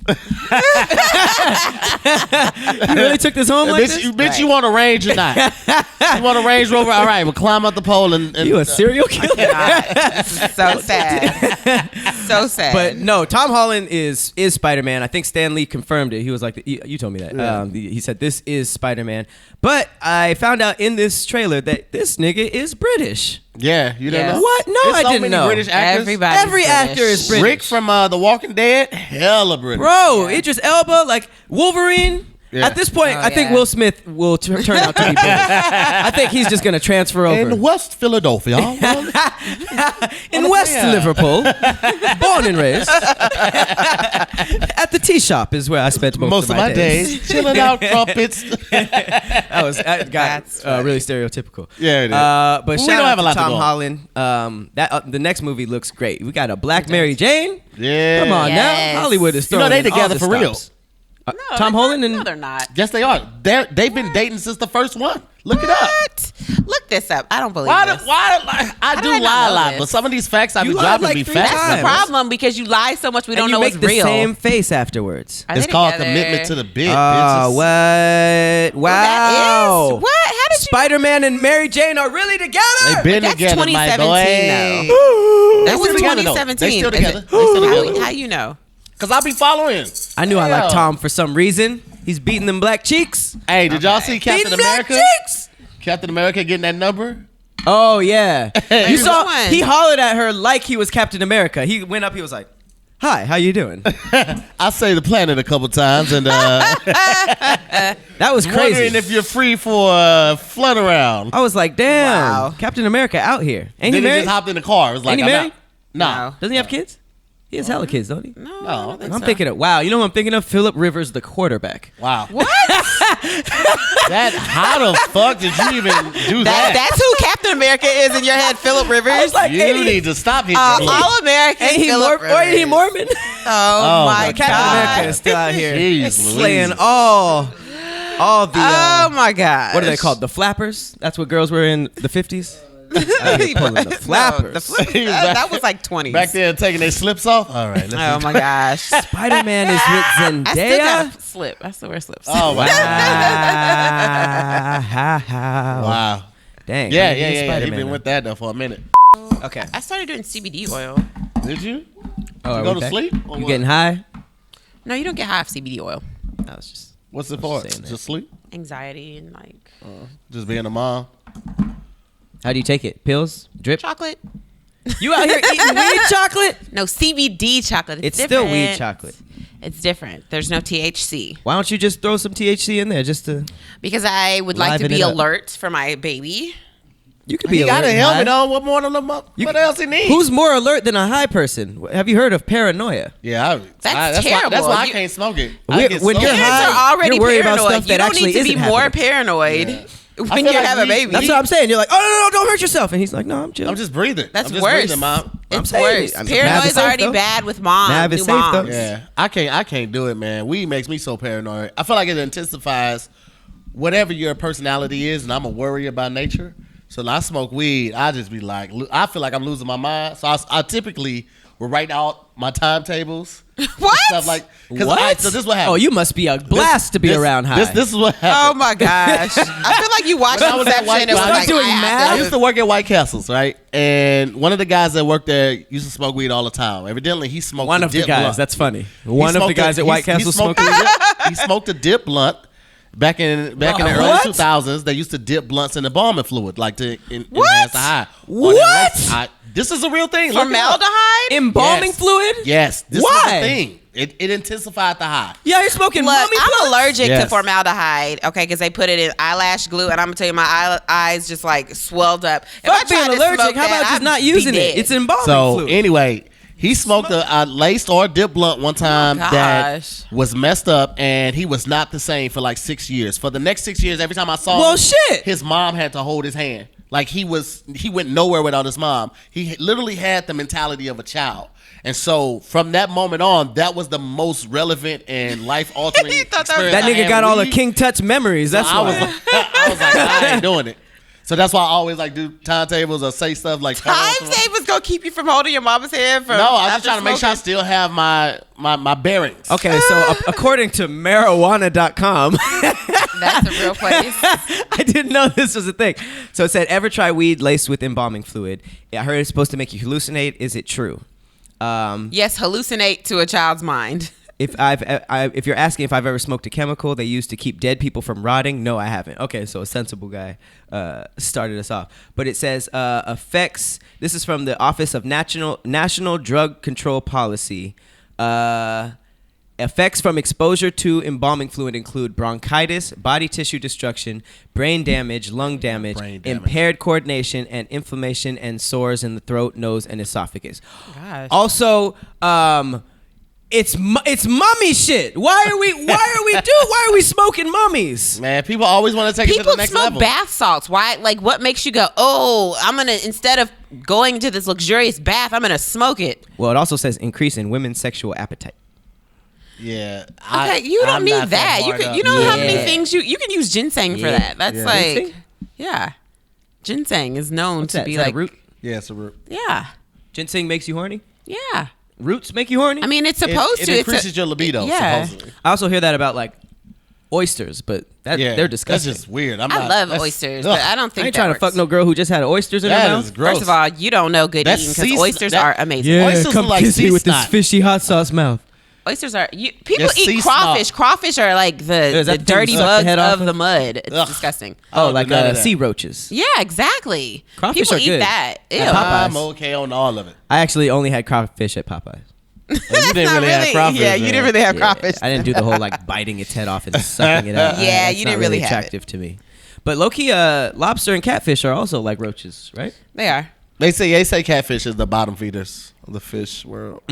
You really took this home like this? Bitch, you want a Range or not? You want a Range Rover? All right, we'll climb up the pole and You a serial killer? This is so sad. So sad. But no, Tom Holland is Spider-Man. I think Stan Lee confirmed it. He was like, you told me that. Yeah. He said this is Spider-Man. But I found out in this trailer that this nigga is British. Yeah, you didn't Yes. know? What? No, There's I so didn't many know. British actors. Every actor is British. Rick from The Walking Dead, hella British. Bro, Idris Elba, like Wolverine. Yeah. At this point, Oh, I think yeah. Will Smith will turn out to be British. I think he's just going to transfer over. In West Philadelphia. In West Liverpool, born and raised. At the tea shop is where I spent most of my days. Chilling out trumpets. That got That's funny. really stereotypical. Yeah, it is. But We shout don't out have a to lot to Tom go on. Holland. The next movie looks great. We got a Black Mary Jane. Yeah. Come on Yes. now, Hollywood is You know throwing they in all together the for real. stops. Tom Holland and No, they're not. Yes, they are. They've been dating since the first one. Look it up. What? Look this up. I don't believe Why? this. I did do I not lie a know lot, this? but some of these facts I've You been lied dropping like be 3 facts. times. That's the problem because you lie so much we don't and know you what's make the real. same face afterwards. Are It's they called together? commitment to the bit. Oh, bitches. what? Wow. That is? What? How did you? Spider-Man and Mary Jane are really together. They've been That's together, my 2017 boy. though. That They was still together, though. 2017. They still Is together. it- They still together. How you know? Cause I be following. I knew I liked Yeah. Tom for some reason. He's beating them black cheeks. Hey, did y'all see Captain Beating black America? cheeks. Captain America getting that number? Oh yeah. Hey, You which saw one? he hollered at her like he was Captain America. He went up. He was like, "Hi, how you doing?" I say the planet a couple times, and That was wondering crazy. if you're free for a flood around. I was like, "Damn, Wow. Captain America out here." Ain't he Then he married? just hopped in the car. It was like, Ain't he I'm married? out. No. Doesn't he have kids? He has hella kids, don't he? No, No, I don't think I'm so. thinking of wow. You know who I'm thinking of? Philip Rivers, the quarterback. Wow. What? That how the fuck did you even do that? That's who Captain America is in your head, Philip Rivers. like, you ain't he- need to stop hitting the plate. All American. Ain't he Phillip Or ain't he Rivers. Mormon? Oh my Captain god. America is still out here Jeez slaying Louise. all the. Oh my god. What are they called? The flappers? That's what girls were in the 50s. Out here pulling the flappers. That was like 20s. Back there taking their slips off. All right. Let's Oh my gosh. Spider-Man is with I still Zendaya. got a slip. I still wear slips. Oh wow. Wow. Wow. Dang. Yeah, I mean, yeah, he's yeah. He Spider-Man been now. with that though for a minute. Okay. I started doing CBD oil. Did you? Oh, You are go we to back? sleep? Or You what? getting high? No, you don't get high off CBD oil. I was just. What's it for? saying that. Just sleep? Anxiety and like Just being a mom? How do you take it? Pills? Drip? chocolate. You out here eating weed chocolate? No, CBD chocolate. It's still weed different. chocolate. It's different. There's no THC. Why don't you just throw some THC in there just to? Because I would like to Liven be it up. alert for my baby. You could be He got alert a and helmet high. on. What more than a month? What else he need? Who's more alert than a high person? Have you heard of paranoia? Yeah, That's Why, terrible. that's why I You- can't smoke it. When- I get when so you're Parents high, are already you're worried about paranoid. stuff that you don't actually need to be isn't more happening. paranoid when feel you like have a baby. That's what I'm saying. You're like, oh no, don't hurt yourself. And he's like, no, I'm chill. I'm just breathing. That's I'm just worse. breathing, Mom. I'm It's saying worse. it. Nav Paranoid is is safe, already though. bad with moms. Nav is new safe, though. moms. Yeah, I can't do it, man. Weed makes me so paranoid. I feel like it intensifies whatever your personality is, and I'm a worrier by nature. So when I smoke weed, I just be like, I feel like I'm losing my mind. So I typically will write out my timetables. What? Stuff like, What? so this is what happened. Oh, you must be a blast to be around high. This is what Oh happened. my gosh. I feel like you watched When I was at Inception White- and it was when I was like, doing I have math- I to- used to work at White Castles, right? And one of the guys that worked there used to smoke weed all the time. Evidently, he smoked One a of the dip guys. blunt. That's funny. He One of the smoked guys a- at White he Castle smoked smoking. He smoked a dip blunt back in the early What? 2000s. They used to dip blunts in embalming fluid, like to What? enhance the high. What? This is a real thing. Look it up. Formaldehyde? Embalming Yes. fluid? Yes, this Why? is the thing. It intensified the high. Yeah, you're smoking Look, mummy I'm blunts? allergic to Yes. formaldehyde, okay, because they put it in eyelash glue, and I'm gonna tell you, my eyes just like swelled up. If I Fuck being tried to allergic. smoke How about that, just I'd not be using dead. it? It's embalming So fluid. anyway, he smoked a laced or dip blunt one time Oh, that gosh. was messed up, and he was not the same for like 6 years. For the next 6 years, every time I saw Well, him, shit. his mom had to hold his hand Like he went nowhere without his mom. He literally had the mentality of a child. And so from that moment on, that was the most relevant and life-altering experience. That nigga got all the King Tut memories. That's why. I was like, I ain't doing it. So that's why I always like do timetables or say stuff like timetables gonna keep you from holding your mama's hand. No, I'm just trying to make sure I still have my bearings. Okay, so according to marijuana.com, that's a real place. I didn't know this was a thing. So it said, ever try weed laced with embalming fluid? I heard it's supposed to make you hallucinate. Is it true? Yes, hallucinate to a child's mind. If you're asking if I've ever smoked a chemical they used to keep dead people from rotting, no, I haven't. Okay, so a sensible guy started us off. But it says effects. This is from the Office of National Drug Control Policy. Effects from exposure to embalming fluid include bronchitis, body tissue destruction, brain damage, lung damage, impaired coordination, and inflammation and sores in the throat, nose, and esophagus. Gosh. Also, it's mummy shit. Why are we smoking mummies? Man, people always want to take it to the next level. People smoke bath salts. Why? Like, what makes you go, oh, I'm gonna, instead of going to this luxurious bath, I'm gonna smoke it? Well, it also says increase in women's sexual appetite. Yeah. Okay, you don't need that. You know how many things you can use ginseng for that. That's like, ginseng? Yeah, ginseng is known to be like a root. Yeah, it's a root. Yeah, ginseng makes you horny. Yeah, roots make you horny. I mean, it's supposed to. It increases your libido. Yeah. Supposedly. I also hear that about like oysters, but they're disgusting. That's just weird. I love oysters, but I don't think I ain't trying to fuck no girl who just had oysters in her mouth. Is gross. First of all, you don't know good eating because oysters are amazing. Yeah, oysters come like kiss me with this fishy hot sauce mouth. Oysters are people eat crawfish. Crawfish are like the dirty bugs of the mud. It's disgusting. Oh, like sea roaches. Yeah, exactly. Crawfish people are eat good. That. Ew. I'm okay on all of it. I actually only had crawfish at Popeyes. You didn't really have crawfish. Yeah, you didn't really have crawfish. I didn't do the whole like biting its head off and sucking it out. Yeah, you didn't really have attractive to me. But low-key, lobster and catfish are also like roaches, right? They are. They say catfish is the bottom feeders of the fish world.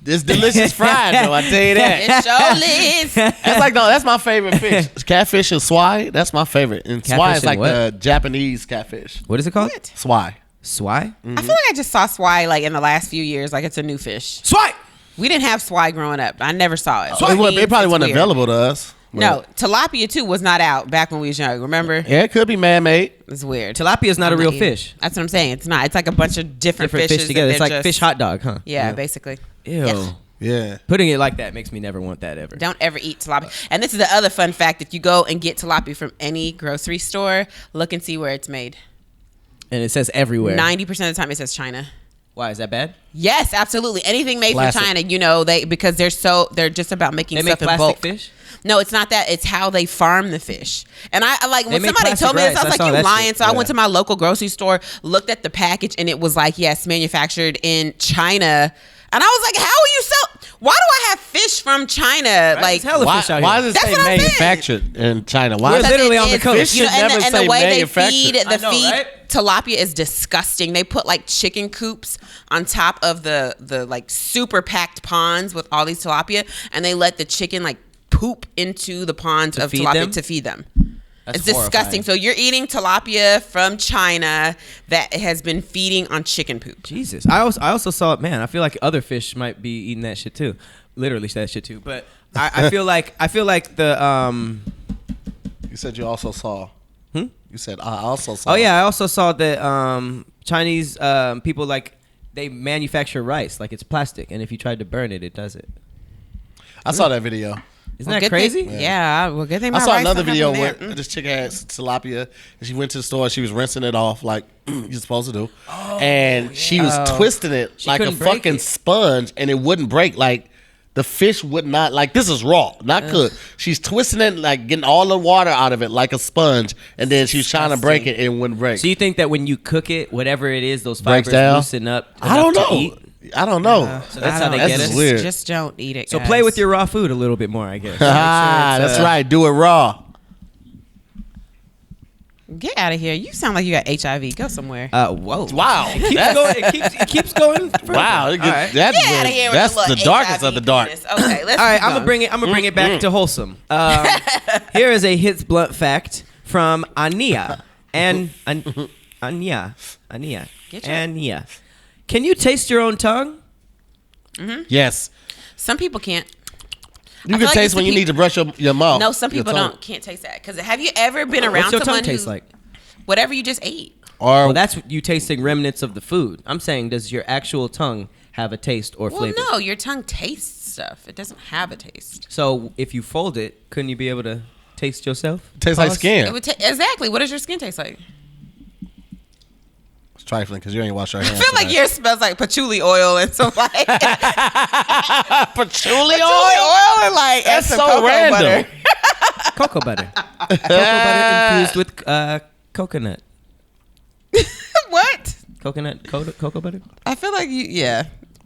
It's delicious fried though, I tell you that. It sure is. That's like that's my favorite fish. Catfish and swai. That's my favorite. And swai is like the Japanese catfish. What is it called? Swai. Swai? I feel like I just saw swai like in the last few years. Like it's a new fish. Swai. We didn't have swai growing up. I never saw it. It probably wasn't available to us. No, tilapia too was not out back when we was young. Remember? Yeah, it could be man-made. It's weird. Tilapia is not a real fish. That's what I'm saying. It's not. It's like a bunch of different fishes fish together. It's like fish hot dog, huh? Yeah, basically. Ew. Yes. Yeah. Putting it like that makes me never want that ever. Don't ever eat tilapia. And this is the other fun fact. If you go and get tilapia from any grocery store, look and see where it's made. And it says everywhere. 90% of the time it says China. Why, is that bad? Yes, absolutely. Anything made from China, because they're just about making stuff in bulk. Fish? No, it's not that. It's how they farm the fish. And I like when somebody told me this, I was like, you lying. So I went to my local grocery store, looked at the package, and it was like, yes, manufactured in China. And I was like, how are you why do I have fish from China? Right, like, why does it say manufactured in China? Why? We're literally on the coast. And the way they feed tilapia is disgusting. They put like chicken coops on top of the like super packed ponds with all these tilapia, and they let the chicken like poop into the ponds of tilapia to feed them. It's disgusting. So you're eating tilapia from China that has been feeding on chicken poop. Jesus. I also saw, man, I feel like other fish might be eating that shit too. Literally that shit too. But I feel like the You said you also saw. You said I also saw. Oh yeah, I also saw that Chinese people like they manufacture rice like it's plastic, and if you tried to burn it, it does it. I saw that video. Isn't that crazy? Yeah. Well, good thing I saw another video where this chick had tilapia and she went to the store. She was rinsing it off like you're supposed to do, and she was twisting it like a fucking sponge, and it wouldn't break. Like the fish would not. Like this is raw, not cooked. She's twisting it, like getting all the water out of it like a sponge, and then she's trying to break it and it wouldn't break. So you think that when you cook it, whatever it is, those fibers loosen up? I don't know. I don't know. So that's how they get it. Weird. Just don't eat it. So play with your raw food a little bit more, I guess. That's right. Do it raw. Get out of here. You sound like you got HIV. Go somewhere. Whoa. Wow. It keeps going. Wow. Right. Get out of here with that's the darkest HIV of the dark. Penis. Okay, let's all right, I'm gonna bring it back to wholesome. Here is a hits blunt fact from Ania. And Anya. Get your- Anya. Can you taste your own tongue? Yes. Some people can't. You I can feel like taste it's when the you need to brush your mouth. No, some your people tongue. can't taste that. Because have you ever been around What's your someone tongue taste who, like? whatever you just ate? Or Well, that's you tasting remnants of the food. I'm saying, does your actual tongue have a taste or Well, flavor? no, your tongue tastes stuff. It doesn't have a taste. So if you fold it, couldn't you be able to taste yourself? tastes like Pause. skin. It would exactly. What does your skin taste like? It's trifling because you ain't wash your hands. I feel like yours smells like patchouli oil and some like patchouli oil and like That's some so cocoa random. butter. Cocoa butter. Cocoa butter infused with coconut. What? Cocoa butter? I feel like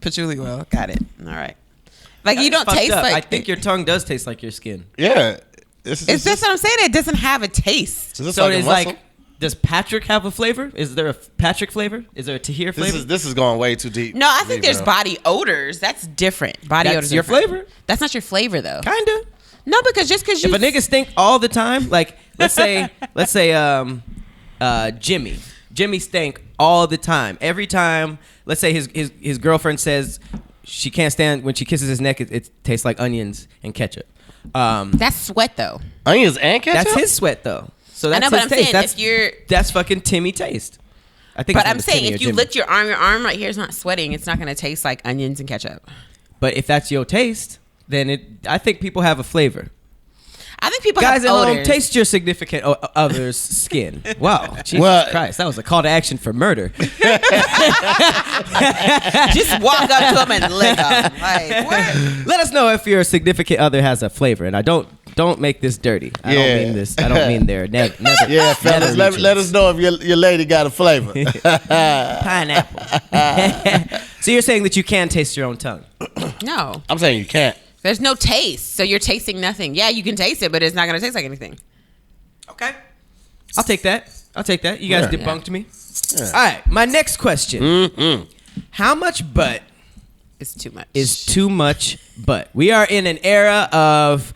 patchouli oil. Got it. All right. Like you That's don't fucked taste up. like. I think your tongue does taste like your skin. Yeah. It's just what I'm saying. It doesn't have a taste. So it's like, does Patrick have a flavor? Is there a Patrick flavor? Is there a Tahir flavor? This is going way too deep. No, I think there's bro. body odors. That's different. Body That's odors. your are different. flavor? That's not your flavor though. Kinda. No, because just because you. If a nigga stink all the time, like let's say Jimmy stank all the time. Every time, let's say his girlfriend says she can't stand when she kisses his neck, it tastes like onions and ketchup. That's sweat though. Onions and ketchup? That's his sweat though. So I that's know, but his I'm taste. saying if you're. That's fucking Timmy taste. I think. But his name I'm is saying Timmy or if you Jimmy. lick your arm right here is not sweating. It's not going to taste like onions and ketchup. But if that's your taste, then I think people have a flavor. I think people Guys have at home, odors. taste your significant other's skin. Wow, Jesus Well- Christ, that was a call to action for murder. Just walk up to them and lick them. Like what? Let us know if your significant other has a flavor, and I don't make this dirty. I don't Yeah. mean this. I don't mean their nether. Yeah, fellas, let us know if your lady got a flavor. Pineapple. So you're saying that you can taste your own tongue? No, I'm saying you can't. there's no taste, so you're tasting nothing. Yeah, you can taste it, but it's not going to taste like anything. Okay, I'll take that. You guys Yeah. debunked me. Yeah. All right, my next question: How much butt It's too much. is too much butt? We are in an era of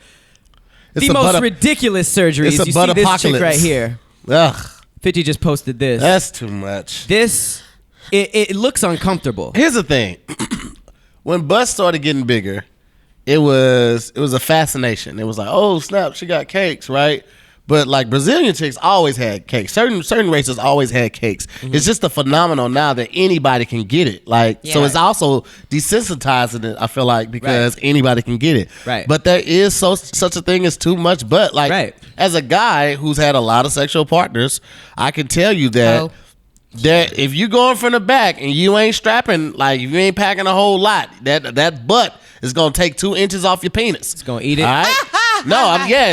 It's the a most butt- ridiculous surgeries. it's a You butt see this chick apocalypse. right here. Ugh, 50 just posted this. that's too much. It looks uncomfortable. Here's the thing. When butts started getting bigger, it was a fascination. It was like, oh snap, she got cakes, right? But like Brazilian chicks always had cakes. Certain races always had cakes. It's just a phenomenon now that anybody can get it. Like so, Yeah. it's also desensitizing it. I feel like because anybody can get it. Right. But there is such a thing as too much butt. Like Right. as a guy who's had a lot of sexual partners, I can tell you that. Oh. That if you going from the back and you ain't strapping, like if you ain't packing a whole lot, that butt is gonna take 2 inches off your penis. It's gonna eat it? All right? No,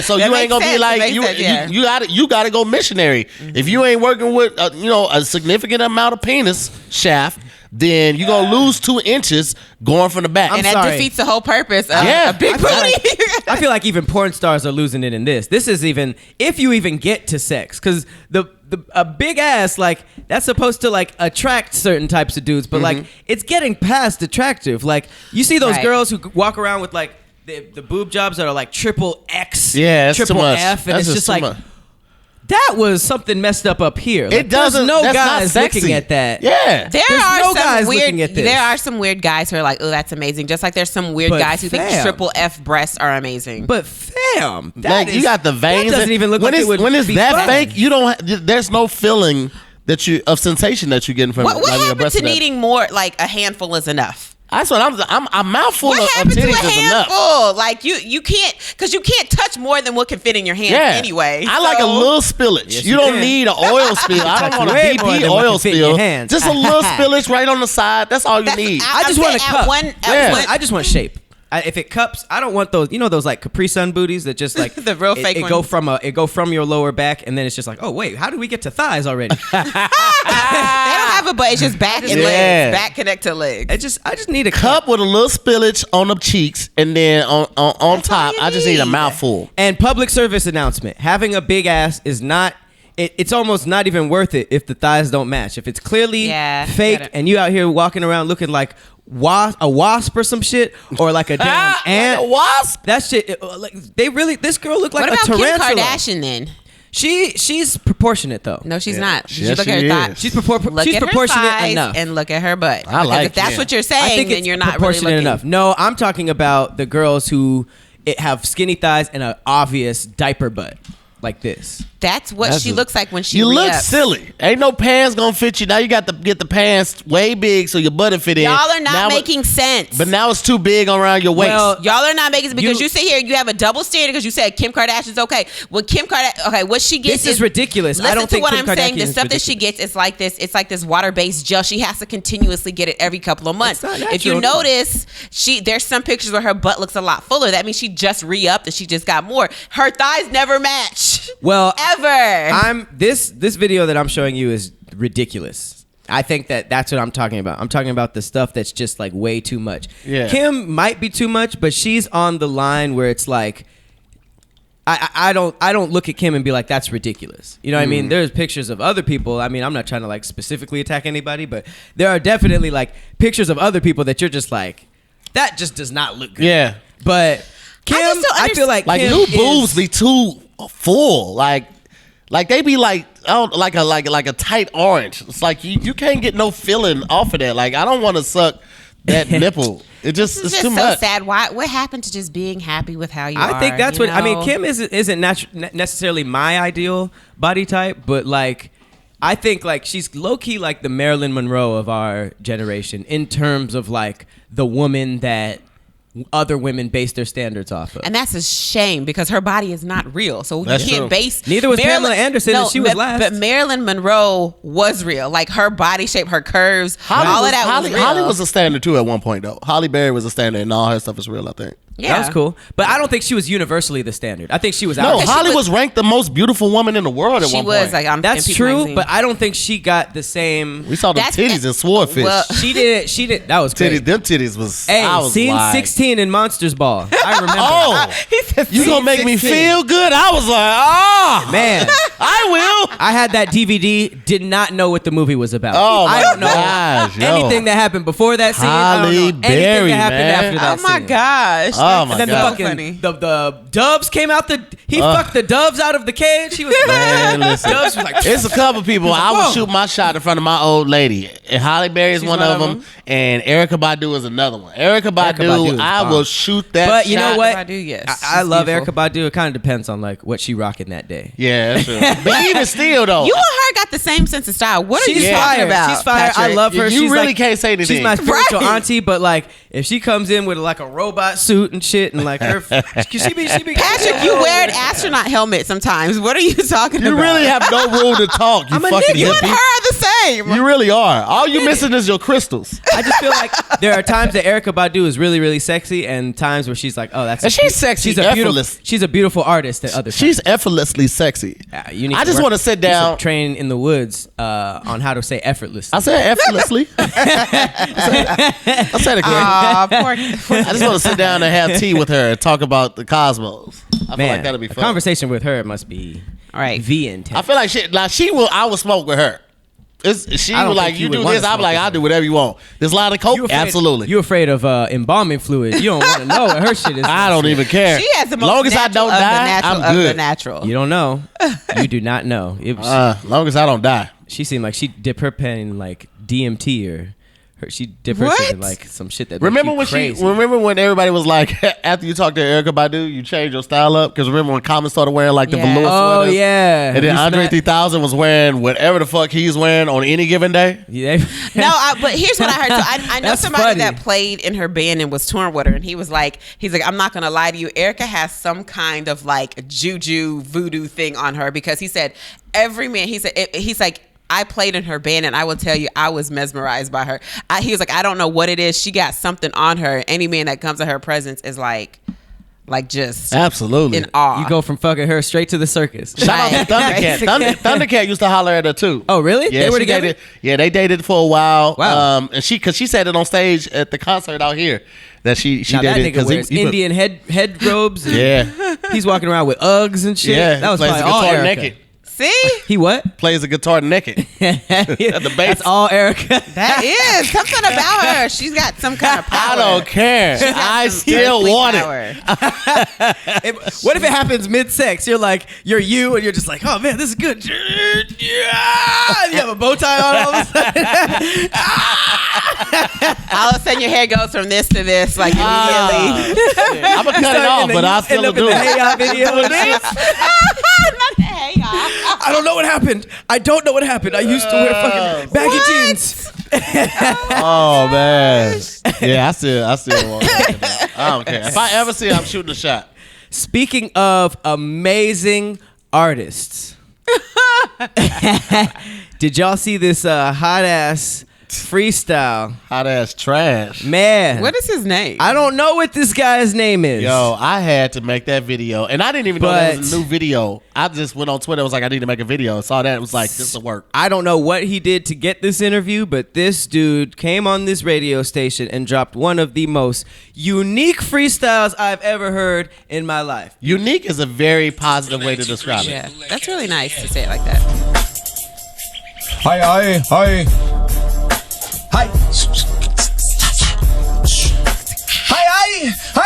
so That you ain't makes gonna be sense. like It makes sense, yeah. you gotta go missionary. If you ain't working with a significant amount of penis shaft, then you gonna lose 2 inches going from the back. and that sorry. defeats the whole purpose of Yeah. a big I feel booty. I feel like even porn stars are losing it in this. This is even if you even get to sex, because a big ass, like that's supposed to like attract certain types of dudes, but like it's getting past attractive. Like you see those Right. girls who walk around with like the boob jobs that are like triple X, Yeah, that's triple too much. F, and That's it's just just too like much. that was something messed up here. Like, It doesn't. There's no that's not guys sexy. looking at that. Yeah. There There's are no some guys weird. looking at this. There are some weird guys who are like, "Oh, that's amazing." Just like there's some weird But guys who think fam. triple F breasts are amazing. But fam, that Like you is- got the veins. That doesn't even look when like it's, it would when it's be that fun. fake. You don't. There's no feeling of sensation that you're getting from what like, your happened breast to and that. I'm more? Like a handful is enough. That's what I'm a mouthful What of happened to a titties is enough. handful? Like you can't, because you can't touch more than what can fit in your hand anyway. I like a So- little spillage. Yes, you you don't can. need an oil spill. I don't touch want a way more BP than what oil can fit in your spill. hands. Just a little spillage right on the side. That's all you That's- need. I just I'm want a saying cup. Yeah. I just want shape. If it cups, I don't want those. You know those like Capri Sun booties that just like The real fake it ones. go from your lower back, and then it's just like, oh wait, how do we get to thighs already? They don't have a butt. It's just back and Yeah. legs. Back connect to legs. I just need a Cup with a little spillage on the cheeks, and then on That's all top, you I just need a need. mouthful. And public service announcement: having a big ass is not. It's almost not even worth it if the thighs don't match. If it's clearly Yeah, fake get it. and you out here walking around looking like a wasp or some shit, or like a damn Like ant, a wasp. that shit. Like this girl looked like What a about Kim tarantula. Kardashian then? She's proportionate though. No, she's not. Yes, Look she at her is. thighs. She's Look she's at her proportionate thighs enough. and look at her butt. I like if that's Kim. what you're I saying, think then it's you're not really proportionate looking. enough. No, I'm talking about the girls who have skinny thighs and an obvious diaper butt like this. That's what she looks like when she You look re-ups. silly. Ain't no pants gonna fit you. Now you got to get the pants way big so your butt fit in. Y'all are not Now making sense. But now it's too big around your waist. Well, Y'all are not making because you sit here, you have a double standard because you said Kim Kardashian's okay. Well, Kim Kardashian, okay, what she gets This is ridiculous. Listen I don't to think what Kim I'm saying. The Kardashian is stuff that she ridiculous. gets is like this. It's like this water-based gel. She has to continuously get it every couple of months. It's not If you natural. notice, there's some pictures where her butt looks a lot fuller. That means she just re-upped and she just got more. Her thighs never match. Well, ever. this video that I'm showing you is ridiculous. I think that's what I'm talking about. I'm talking about the stuff that's just like way too much. Yeah. Kim might be too much, but she's on the line where it's like I don't look at Kim and be like, that's ridiculous. You know what I mean? There's pictures of other people. I mean, I'm not trying to like specifically attack anybody, but there are definitely like pictures of other people that you're just like, that just does not look good. yeah. But Kim, just don't I feel like Kim new is- boobs be too full. Like they be like like a tight orange. It's like you can't get no feeling off of that. Like I don't want to suck that nipple. It's It's too just so much. sad. What happened to just being happy with how you are? I think that's you what I mean. know? Kim isn't necessarily my ideal body type, but like I think like she's low key like the Marilyn Monroe of our generation in terms of like the woman that other women base their standards off of. And that's a shame because her body is not real. So That's you can't true. base. Neither was Pamela Anderson, and she was last. But Marilyn Monroe was real. Like her body shape, her curves, all of that was real. Holly was a standard too at one point though. Holly Berry was a standard, and all her stuff is real. I think. yeah. That was cool, but I don't think she was universally the standard. I think she was No, out. Because she Holly was- was ranked the most beautiful woman in the world at She one was point. like on That's in People true, magazine. but I don't think she got the same. We saw them That's- titties and swordfish. well- She did. That was titties, great. them titties was. Hey, I was scene like, 16 in Monsters Ball. I remember. Oh, He said, you gonna make me 16. feel good? I was like, Man, I will. I had that DVD. Did not know what the movie was about. Oh, I my don't know gosh, yo. anything that happened before that scene. I don't know Halle anything Berry, that happened man. after that Oh my scene. gosh! Oh, my And then God. the fucking the doves came out. He fucked the doves out of the cage. He was Man, listen. doves was like. It's a couple people. I would Whoa. shoot my shot in front of my old lady. And Halle Berry is She's one of them, and Erykah Badu is another one. Erykah Badu, is I bomb. will shoot that. But you shot. know what? Badu, yes. I She's love beautiful. Erykah Badu. It kind of depends on like what she rocking that day. Yeah, that's true. But even still, though, You and her got the same sense of style. What are She's you fire. talking about? She's fire. I Patrick? love her. You She's really like, can't say anything. She's my spiritual Right. auntie, but like if she comes in with like a robot suit and shit and like her, she be Patrick, you wear an astronaut helmet sometimes. What are you talking You about? really have no room to talk. You I'm a fucking nigga. You and hippie. her are the same. You really are. All you missing is your crystals. I just feel like there are times that Erykah Badu is really, really sexy, and times where she's like, "Oh, that's." And she's sexy, She's a beautiful. effortless. She's a beautiful artist. At other times. She's effortlessly sexy. You need I just work- want to sit you should down. train in the woods on how to say effortlessly. I said effortlessly. I said it correct. Aw, poor. I just want to sit down and have tea with her and talk about the cosmos. I feel like that'll be a fun. conversation with her must be All right. intense. I feel like she will. I will smoke with her. She I don't will like think you you would do wanna this. I'll be smoke like with I'll her. do whatever you want. This line of coke, You afraid- absolutely. You afraid of embalming fluid? You don't want to know what her shit is. I don't even care. She has the most long as I natural don't of the die, natural I'm of the good. natural. You don't know. You do not know. Long as I don't die. She seemed like she dipped her pen in like DMT or she dipped her What? shit in like some shit that. Remember makes when you crazy. Remember when everybody was like, after you talked to Erykah Badu, you changed your style up? Because remember when Common started wearing like the Yeah. velour Oh sweaters? yeah. And then You Andre smack- 3000 was wearing whatever the fuck he's wearing on any given day. Yeah. No, but here's what I heard. So I know That's somebody funny. that played in her band and was touring with her, and he's like, I'm not gonna lie to you. Erykah has some kind of like juju voodoo thing on her because he said every man. He's like. I played in her band, and I will tell you, I was mesmerized by her. He was like, I don't know what it is. She got something on her. Any man that comes to her presence is like just Absolutely. in awe. You go from fucking her straight to the circus. Shout out to Right. Thundercat. Thundercat used to holler at her too. Oh, really? Yeah, They were she together? dated. Yeah, they dated for a while. Wow. And because she said it on stage at the concert out here that she Now that dated nigga wears Indian head robes. And Yeah. he's walking around with Uggs and shit. Yeah, that was plays probably the all guitar Erykah. naked. See? He what? Plays a guitar naked. The bass. That's all Erica. That is something about her. She's got some kind of power. I don't care. I still want it. What if it happens mid-sex? You're you, and you're just like, oh man, this is good. Yeah! And you have a bow tie on all of a sudden. All of a sudden, your hair goes from this to this, like immediately. I'm gonna cut it off, but I'll still do it. Hey y'all video. Not the hey y'all. I don't know what happened. I don't know what happened. I used to wear fucking baggy jeans. Oh man. Yeah, I still want it. I don't care. If I ever see it, I'm shooting a shot. Speaking of amazing artists, did y'all see this hot ass Freestyle? Hot ass trash. Man. What is his name? I don't know what this guy's name is. Yo, I had to make that video. And I didn't even know that was a new video. I just went on Twitter. I was like, I need to make a video. I saw that. It was like, this will work. I don't know what he did to get this interview, but this dude came on this radio station and dropped one of the most unique freestyles I've ever heard in my life. Unique is a very positive way to describe it. Yeah, that's really nice to say it like that. Hi. Hi.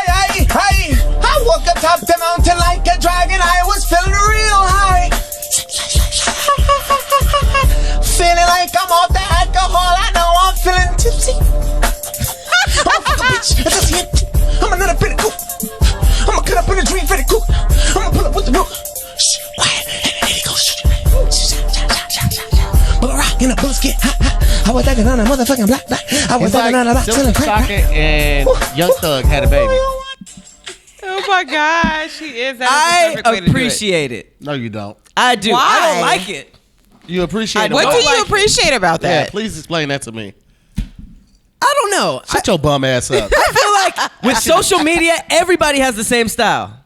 I woke up top the mountain like a dragon. I was feeling real high. Feeling like I'm off the alcohol. I know I'm feeling tipsy. I'm a fucking bitch. It's a hit. I'm another bit of cool. I'm gonna cut up in a dream for the cool. I'm gonna pull up with the rope. Quiet. And he goes. But a rock and a bullet get hot. I was thinking on a motherfucking black. I was thinking on a rock. Silk Socket and Young Thug had a baby. Oh my gosh, he is. I appreciate it. No, you don't. I do. Why? I don't like it. You appreciate it. What do you like appreciate about Yeah, that? please explain that to me. I don't know. Shut your bum ass up. I feel like with social media, everybody has the same style.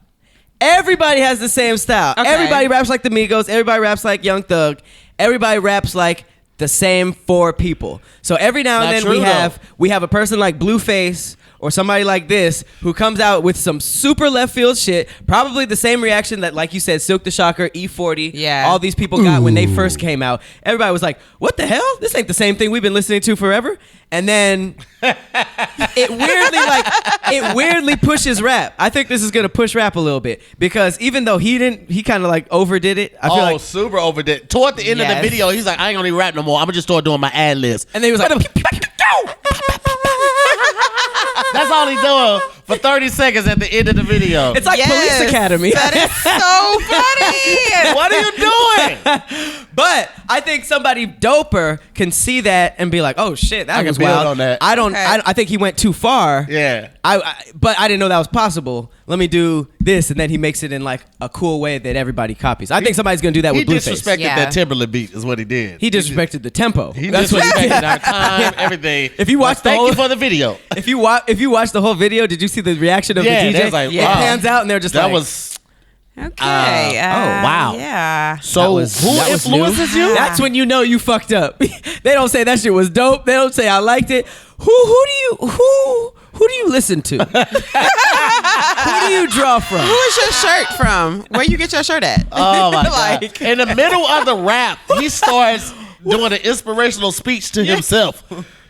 Everybody has the same style. Okay. Everybody raps like the Migos. Everybody raps like Young Thug. Everybody raps like the same 4 people. So every now and Not then true, we have a person like Blueface or somebody like this who comes out with some super left field shit. Probably the same reaction that, like you said, Silk the Shocker, E40, Yeah. all these people got when they first came out. Everybody was like, what the hell? This ain't the same thing we've been listening to forever. And then it weirdly pushes rap. I think this is gonna push rap a little bit because even though he kind of like overdid it. I feel like super overdid. Toward the end of the Yes. video, he's like, I ain't gonna rap no more. I'm gonna just start doing my ad libs. and then he was like, That's all he's doing for 30 seconds at the end of the video. it's like Yes. Police Academy. That is so funny. What are you doing? But I think somebody doper can see that and be like, "Oh shit, that I can was build wild." on that. I don't. Okay. I think he went too far. Yeah. But I didn't know that was possible. Let me do this, and then he makes it in like a cool way that everybody copies. I think somebody's gonna do that He with Blueface. disrespected Yeah. that Timberland beat is what he did. He disrespected the tempo. He That's what he did. disrespected our time, everything. If you watch the thank whole- you for the video. If you watch the whole video, did you see the reaction of Yeah, the they DJ? was like, It wow. pans out, and they're just That like, was Okay. wow. Yeah. so. that Who was influences new. you? That's when you know you fucked up. They don't say that shit was dope. They don't say I liked it. Who do you listen to? Who do you draw from? Who is your shirt from? Where you get your shirt at? Oh my Like- god! In the middle of the rap, he starts doing an inspirational speech to himself.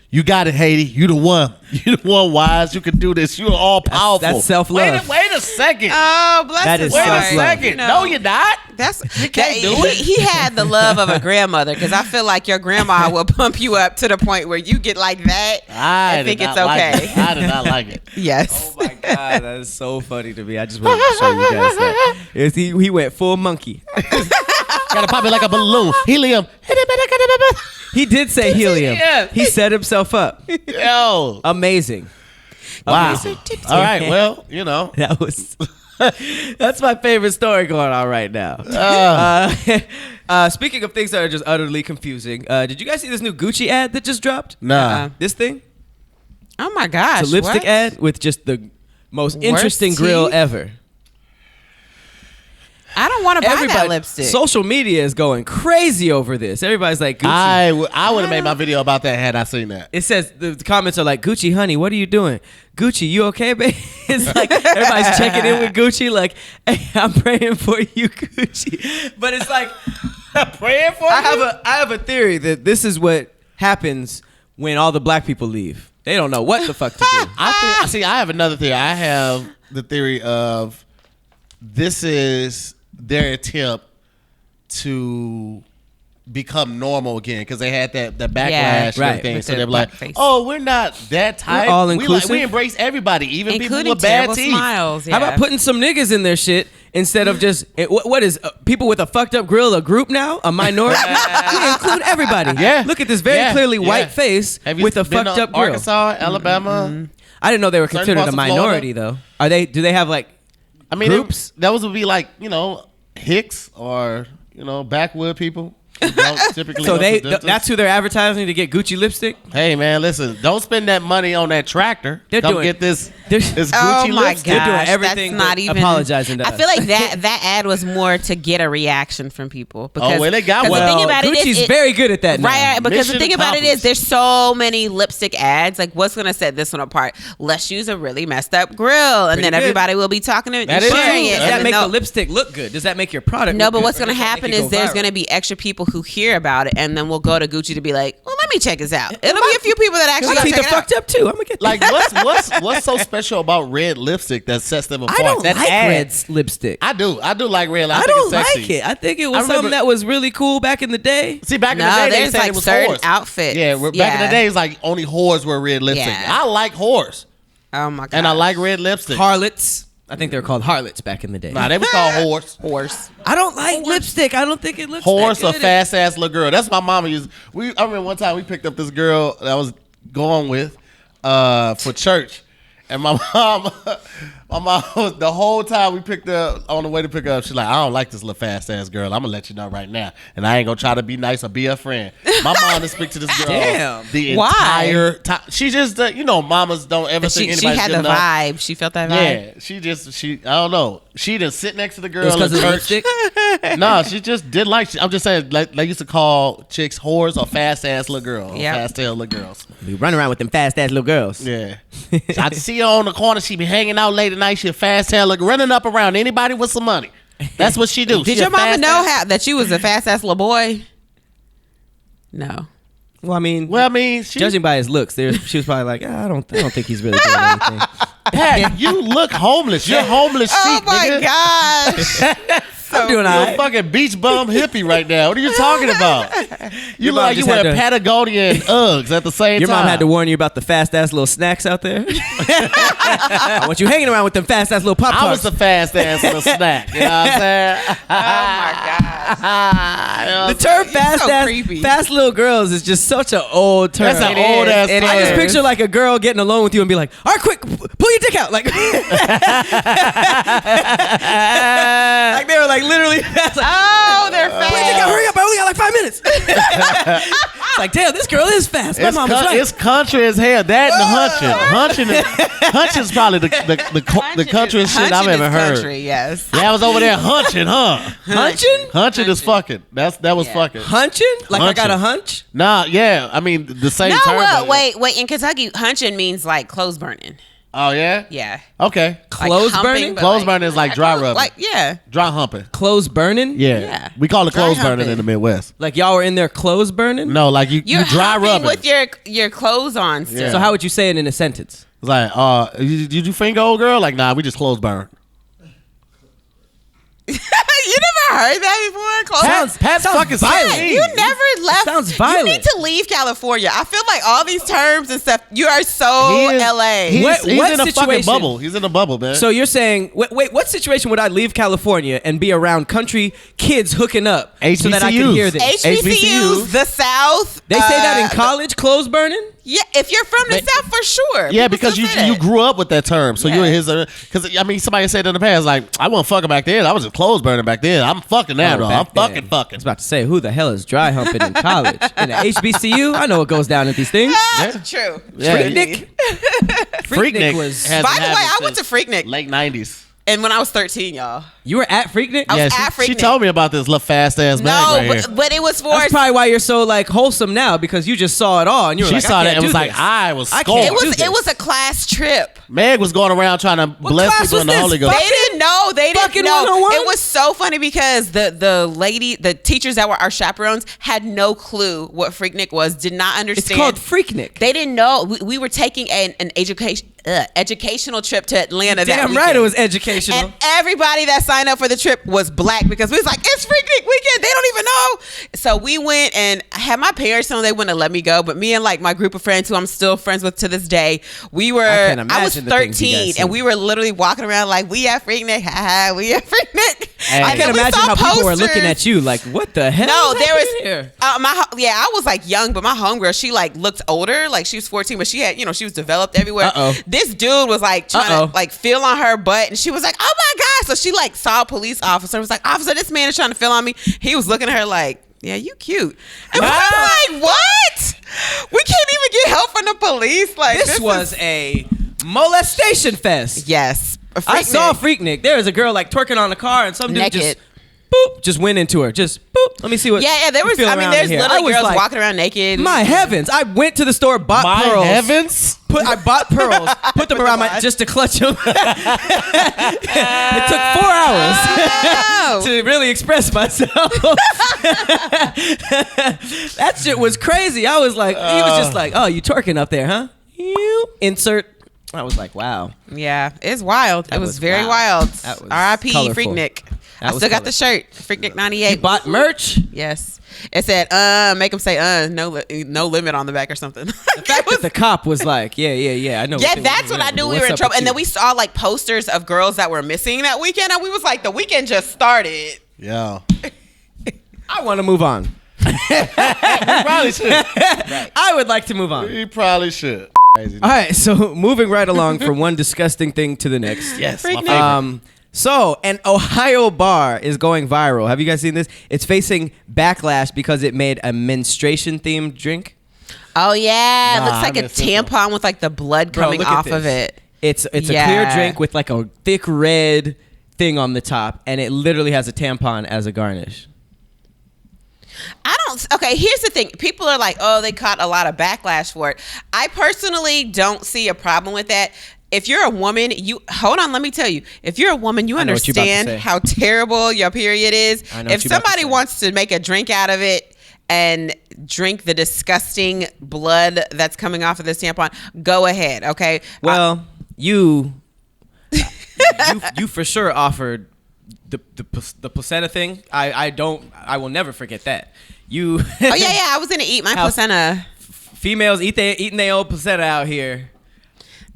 You got it, Haiti. You the one. You the one, Wise. You can do this. You're all powerful. That's self-love. Wait a second. Oh, bless That his is Wait heart. a self-love. second. You know, No, you're not. That's You can't do it. He had the love of a grandmother because I feel like your grandma will pump you up to the point where you get like that. I think did it's not like okay. it. I did not like it. Yes. Oh my god, that is so funny to me. I just wanted to show you guys that. He went full monkey. Gotta pop it like a balloon. Helium. He did say helium. Yeah. He set himself up. Yo. Amazing. Wow. Amazing. All right. Well, you know. That was. That's my favorite story going on right now. Speaking of things that are just utterly confusing, did you guys see this new Gucci ad that just dropped? Nah. This thing? Oh my gosh. It's a lipstick what? ad with just the most Worst interesting grill teeth? ever. I don't want to buy that lipstick. Social media is going crazy over this. Everybody's like, Gucci. I would have made my video about that had I seen that. It says the comments are like, Gucci, honey, what are you doing? Gucci, you okay, babe? It's like everybody's checking in with Gucci, like, hey, I'm praying for you, Gucci. But it's like, Praying for I have a theory that this is what happens when all the black people leave. They don't know what the fuck to do. I have another theory. I have the theory of this is their attempt to become normal again because they had that backlash and everything. So they're like, "Oh, we're not that type. We're all inclusive. We embrace everybody, even including people with bad teeth." smiles. Yeah. How about putting some niggas in their shit instead of just what is people with a fucked up grill a group now? A minority? We include everybody. Yeah. Look at this very clearly white face with a fucked up grill. Arkansas, Alabama. I didn't know they were Certain considered parts a of minority though. Are they? Do they have like groups? Those would be like Hicks or backwood people. Typically So that's who they're advertising to get Gucci lipstick. Hey man, listen! Don't spend that money on that tractor. Get this Gucci oh my lipstick. gosh, They're doing everything that's not but even apologizing to I us. feel like that ad was more to get a reaction from people. Because, well, they got 'cause one. the thing about Gucci's very good at that now. Right, because the Mission thing about it is accomplished. there's so many lipstick ads. Like, what's going to set this one apart? Let's use a really messed up grill, and Pretty then good. everybody will be talking and That is sharing true. it. Does that even make though- the lipstick look good? Does that make your product No, look but good? what's going Or to does that happen make it is go there's viral? going to be extra people who hear about it, and then we'll go to Gucci to be like, well, let me check this out. It'll be a few people that actually My gonna teeth are check it out. fucked up too. I'm gonna get Like what's so special about red lipstick that sets them apart? I don't that like ad, red lipstick. I do like red. I think don't it's sexy. like it. I think it was I remember- something that was really cool back in the day. See, back in the No, day, they there's said like it was certain whores. outfits. Yeah, back in the day, it's like only whores wear red lipstick. Yeah. I like whores, Oh my god. and I like red lipstick. Harlots. I think they were called harlots back in the day. Nah, they was called whores. horse. I don't like lipstick. I don't think it looks Horse that or good. fast ass little girl. That's my mama used. I remember one time we picked up this girl that I was going with for church, and my mom the whole time we picked her on the way to pick her up, she's like, I don't like this little fast ass girl. I'm gonna let you know right now, and I ain't gonna try to be nice or be a friend. My mom to speak to this girl Damn. the Why? entire time. She just mamas don't ever think She anybody's had good the enough. vibe. She felt that vibe. Yeah, she I don't know. She didn't sit next to the girl It was in because of the church. lipstick. No, she just didn't like. I'm just saying, like they used to call chicks whores or fast ass little girls, Yep. fast tail little girls. We run around with them fast ass little girls. Yeah, I see her on the corner. She be hanging out late at night. She a fast tail, like running up around anybody with some money. That's what she do. Did She your a mama fast know ass- that you was a fast ass little boy? No. Well, I mean, she, judging by his looks, she was probably like, I don't think he's really doing anything. Pat, you look homeless. You're homeless Oh chic, my nigga. gosh. I'm doing all You're a right. fucking beach bum hippie right now. What are you talking about? You Your look mom like you just had wear to- Patagonia and Uggs at the same Your time. mom had to warn you about the fast ass little snacks out there. I want you hanging around with them fast ass little pop I was tarts. the fast ass little snack. You know what I'm saying? Oh my The term fast so ass, creepy. fast little girls is just such an old term. That's an It old is. ass. It I just is. picture like a girl getting alone with you and be like, all right, quick, pull your dick out. Like, like they were like literally fast. Like, Oh, they're pull your dick out, fast. hurry up, I only got like 5 minutes. It's like, damn, this girl is fast. My mom was right. It's country as hell. That and hunching is probably the countryest shit I've Hunching ever is heard. country, yes. Yeah, I was over there hunching, huh? Hunching? Hunching is fucking. That was Yeah. fucking. Hunching? Like I got a Hunching. hunch? Nah, yeah. I mean the same No, term. but- wait. In Kentucky, hunching means like clothes burning. Oh yeah. Yeah. Okay. Like Clothes humping, burning? but Clothes burning is like dry rubbing. Like, yeah. Dry humping. Clothes burning? Yeah. Yeah. We call it Dry clothes burning humping. in the Midwest. Like y'all were in there clothes burning? No, like you You're dry humping rubbing. with your clothes on still. Yeah. So how would you say it in a sentence? It's like, did you finger old girl? Like, nah, we just clothes burn. You never heard that before? Clothes Pat's fucking violent. violent. You never left. Sounds You violent. need to leave California. I feel like all these terms and stuff. You are so LA. He's What in a fucking situation- bubble. He's in a bubble, man. So you're saying, wait, what situation would I leave California and be around country kids hooking up so that I can HBCUs. hear this? HBCUs, the South. They say that in college, clothes burning? Yeah, if you're from the South, for sure. yeah, People because still you say that. grew up with that term, so Yeah. you're his. Because I mean, somebody said in the past, like, I wasn't fucking back then. I was just clothes burning back then. I'm fucking now, though. back I'm then. fucking fucking. I was about to say, who the hell is dry humping in college? In a HBCU? I know what goes down at these things. True. Yeah. Freaknik? Freaknik was... hasn't By the way, happened I went to since Freaknik. late '90s. And when I was 13, y'all. You were at Freaknik? I was Yeah, at she Freaknik. told me about this little fast ass bag No, right here. but it was for. That's probably why you're so like wholesome now, because you just saw it all and you were She like, saw I that can't and do was like, this. I was I scored. can't It do was this. it was a class trip. Meg was going around trying to bless class people in was the this? Holy Ghost. They didn't know. They didn't Fucking know. 101? It was so funny because the teachers that were our chaperones had no clue what Freaknik was. Did not It's understand. called Freaknik. They didn't know. We were taking an educational trip to Atlanta. that Damn weekend. right it was educational. And everybody that signed up for the trip was black because we was like, it's Freaknik weekend. They don't even know. So we went, and I had my parents know they wouldn't have let me go, but me and like my group of friends who I'm still friends with to this day, I was 13 and we were literally walking around like, we at Freaknik, we at Freaknik. I can't imagine how people were looking at you like, what the hell? No, is there was happening here? I was like young, but my homegirl, she like looked older, like she was 14, but she had, she was developed everywhere. This dude was like trying to like feel on her butt, and she was like, oh my god. So she like saw a police officer, was like, officer, this man is trying to feel on me. He was looking at her like, yeah, you cute. And we was like, what? We can't even get help from the police. Like This was a molestation fest. yes. I saw Freaknik. There was a girl like twerking on the car, and some dude Naked. just went into her. Just boop. Let me see what. Yeah, there you was. feel I mean, around there's in here. literally I was girls like, walking around naked. My heavens! I went to the store, bought My pearls. heavens. I bought pearls, put them around my just to clutch them. It took 4 hours to really express myself. That shit was crazy. I was like, he was just like, oh, you twerking up there, huh? You insert. I was like, wow. Yeah, it's wild. It was very wild. That was R.I.P. colorful. Freaknik. That I was still got the shirt. Freaknik 98. You bought merch. Yes. It said, make them say, no limit on the back or something. The fact that the cop was like, yeah, I know. Yeah, that's when I knew we were in trouble. And then we saw like posters of girls that were missing that weekend, and we was like, the weekend just started. Yeah. I want to move on. You probably should. I would like to move on. You probably should. Crazy. All right, so moving right along from one disgusting thing to the next. Yes, my Freaknik. favorite. So an Ohio bar is going viral. Have you guys seen this? It's facing backlash because it made a menstruation themed drink. Oh yeah, it Nah, looks like I a missed this one. tampon with like the blood coming look at off of this. it. It's a Yeah. clear drink with like a thick red thing on the top, and it literally has a tampon as a garnish. Okay, here's the thing. People are like, oh, they caught a lot of backlash for it. I personally don't see a problem with that. If you're a woman, hold on, let me tell you. If you're a woman, you I know what you're about to understand say. how terrible your period is. I know If what you're about to somebody say. wants to make a drink out of it and drink the disgusting blood that's coming off of this tampon, go ahead, okay? Well, you for sure offered the placenta thing. I will never forget that. You Oh yeah, I was gonna eat my How- placenta. females eating their old placenta out here.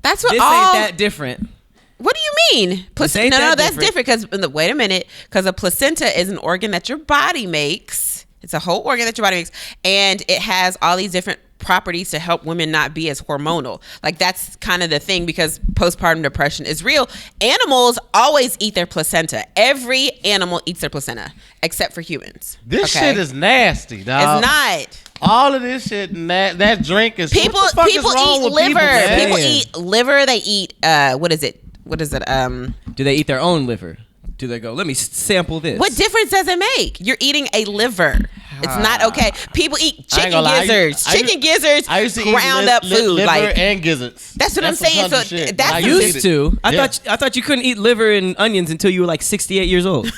That's what This all. ain't that different. What do you mean? ain't No, that that's different. different because wait a minute, because a placenta is an organ that your body makes. It's a whole organ that your body makes, and it has all these different properties to help women not be as hormonal. Like that's kind of the thing because postpartum depression is real. Animals always eat their placenta. Every animal eats their placenta except for humans. This okay? shit is nasty, dog. It's not. All of this shit, that drink is. People what the fuck is people wrong eat with liver. man? People eat liver. They eat what is it? Do they eat their own liver? Do they go, let me sample this? What difference does it make? You're eating a liver. It's not okay. People eat I ain't chicken gonna lie. gizzards. Chicken gizzards, I used to eat ground up food. liver Like and gizzards. That's what I'm some saying. country So shit. that's I the used used to. I Yeah. thought you couldn't eat liver and onions until you were like 68 years old.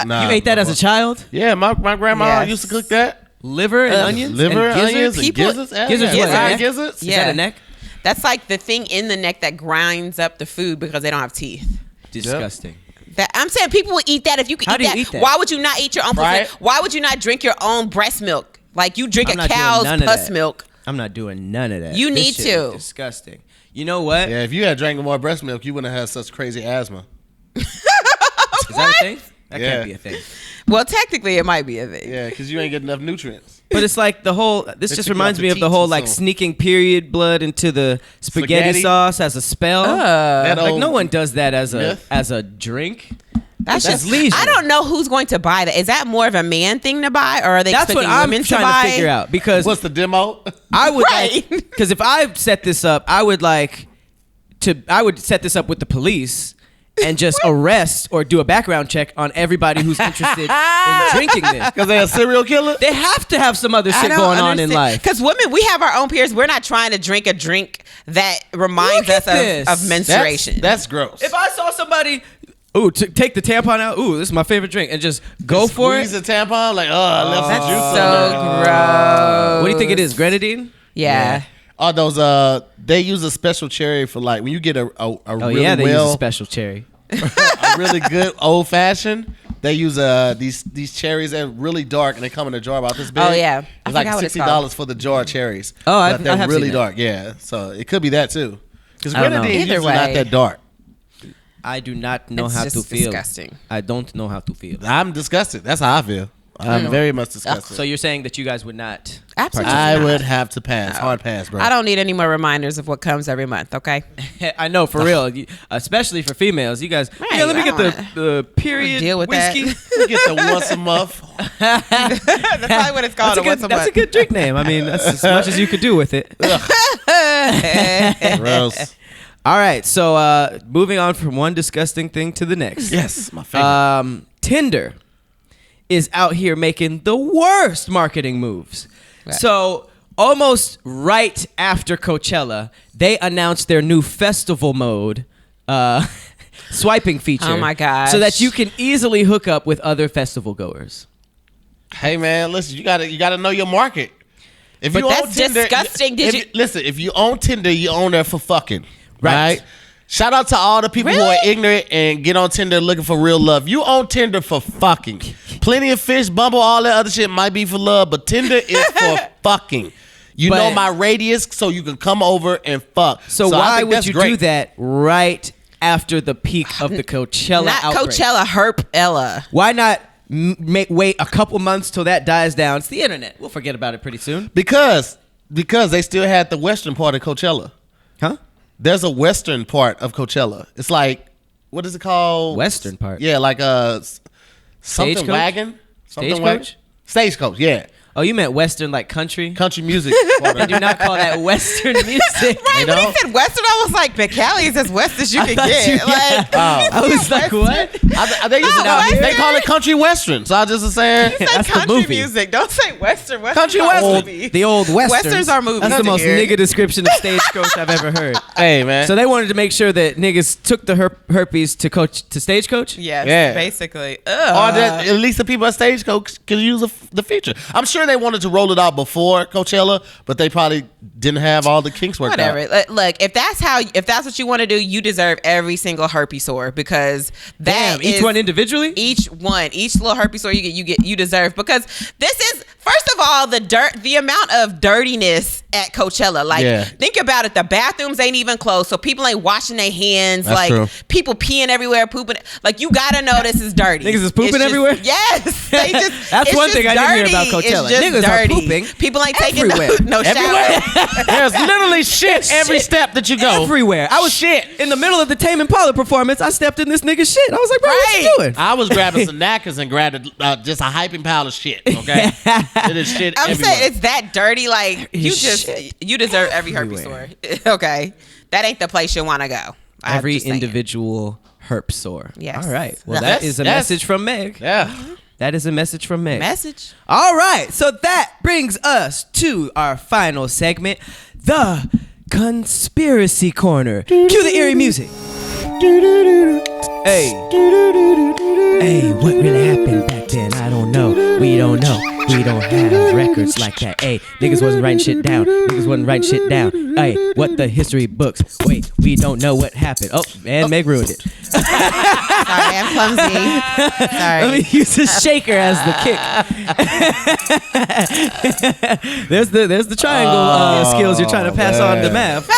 Nah, You ate that as a child? Yeah, my grandma Yes. used to cook that. Liver and onions? Liver, and gizzards? onions, and People- gizzards. Gizzards, yeah, what, fried neck? gizzards. Is that a neck? That's like the thing in the neck that grinds up the food because they don't have teeth. Disgusting. That I'm saying people would eat that if you could How eat do you that. eat that? Why would you not eat your own Right. placenta? Why would you not drink your own breast milk? Like you drink I'm a not doing cow's none of puss that. milk. I'm not doing none of that. You This need shit to. is disgusting. You know what? Yeah, if you had drank more breast milk, you wouldn't have had such crazy asthma. Is that a thing? That Yeah. can't be a thing. Well, technically, it might be a thing. Yeah, because you ain't getting enough nutrients. But it's like the whole. This They just took you reminds off me the of the teats whole and like so. sneaking period blood into the spaghetti Spaghetti? sauce as a spell. That Like old no one does that as myth. a drink. That's That's just leisure. I don't know who's going to buy that. Is that more of a man thing to buy, or are they That's what expecting I'm women to trying buy? to figure out because What's the demo? I would Right. because if I set this up, I would set this up with the police and just arrest or do a background check on everybody who's interested in drinking this. Because they're a serial killer? They have to have some other shit going on in life. Because women, we have our own periods. We're not trying to drink a drink that reminds us of menstruation. That's gross. If I saw somebody, take the tampon out, this is my favorite drink, and just go for it. Squeeze the tampon, like, I left some juice so on there. gross. What do you think it is? Grenadine? Yeah. Oh, those they use a special cherry for like when you get a really they use a special cherry. a really good old fashioned. They use these cherries that are really dark and they come in a jar about this big. Oh, yeah. I It's like forgot what it's $60 for the jar of cherries. Oh, I they're have really seen that. dark. Yeah, so it could be that too. Because I don't know. grenadine Either usually not way. that dark. I do not know It's how just to feel. disgusting. I don't know how to feel. I'm disgusted. That's how I feel. I'm very much disgusted. So you're saying that you guys would not? Absolutely. I not. would have to pass. Hard pass, bro. I don't need any more reminders of what comes every month, okay? I know, for real. Especially for females. You guys, Right, let me I get don't the period deal with that. whiskey. We get the once a month. That's probably what it's called. That's a good drink name. I mean, that's as much as you could do with it. Gross. All right, so moving on from one disgusting thing to the next. Yes, my favorite. Tinder is out here making the worst marketing moves. Right. So almost right after Coachella, they announced their new festival mode swiping feature. Oh my gosh. So that you can easily hook up with other festival goers. Hey man, listen, you gotta know your market. If But you that's own Tinder, disgusting. Listen, if you own Tinder, you own there for fucking. Right. Right? Shout out to all the people who are ignorant and get on Tinder looking for real love. You own Tinder for fucking. Plenty of Fish, Bumble, all that other shit might be for love, but Tinder is for fucking. You But- know my radius, so you can come over and fuck. So I why think would that's you great. do that right after the peak of the Coachella Not outbreak? Coachella, Herp Ella. Why not wait a couple months till that dies down? It's the internet. We'll forget about it pretty soon. Because they still had the western part of Coachella. Huh? There's a western part of Coachella. It's like, what is it called? Western part? Yeah, like something Stagecoach? wagon. Something Stagecoach? wagon. Stagecoach, yeah. Oh, you meant Western like country? Country music. They do not call that Western music. Right, when he don't? said Western, I was like, but Cali is as West as you can thought get. you- Like, I was like, what? They call it country western. So I just was saying. say That's the country movie. music. Don't say Western. Country are western. movie. The old Westerns. Westerns are movies. That's the most Here. nigga description of Stagecoach I've ever heard. Hey man. So they wanted to make sure that niggas took the herpes to Stagecoach? Yes, Yeah. basically. or that at least the people at Stagecoach could use the feature. I'm sure they wanted to roll it out before Coachella, but they probably didn't have all the kinks worked out. Whatever. Look, if that's what you want to do, you deserve every single herpes sore because that Damn, each one individually? each little herpes sore you deserve because this is first of all the amount of dirtiness at Coachella. Like Yeah. think about it, the bathrooms ain't even closed, so people ain't washing their hands. That's like true. people peeing everywhere, pooping. Like you gotta know this is dirty. Niggas is pooping It's just- everywhere? Yes, they just. That's it's one just thing I didn't hear about dirty. Coachella. It's just Niggas are dirty. pooping People ain't taking everywhere. no shower. Everywhere. There's literally shit every step that you go. Everywhere. I was in the middle of the Tame Impala performance. I stepped in this nigga's shit. I was like, bro, what you doing? I was grabbing some knackers and grabbed just a hyping pile of shit. Okay, it is shit I'm everywhere. saying it's that dirty. Like you deserve every herpes sore. Okay, that ain't the place you want to go. I'm Every just saying. individual herp sore. Yes. All right. Well, Yes. that is a Yes. message from Meg. Yeah. That is a message from Meg. Message. All right. So that brings us to our final segment, the Conspiracy Corner. Cue the eerie music. Hey. Hey, what really happened back then? I don't know. We don't know. We don't have records like that. Hey, niggas wasn't writing shit down. Hey, what the history books? Wait, we don't know what happened. Oh, man, Meg ruined it. Sorry, I'm clumsy. Sorry. Let me use the shaker as the kick. there's the triangle skills you're trying to pass on to math.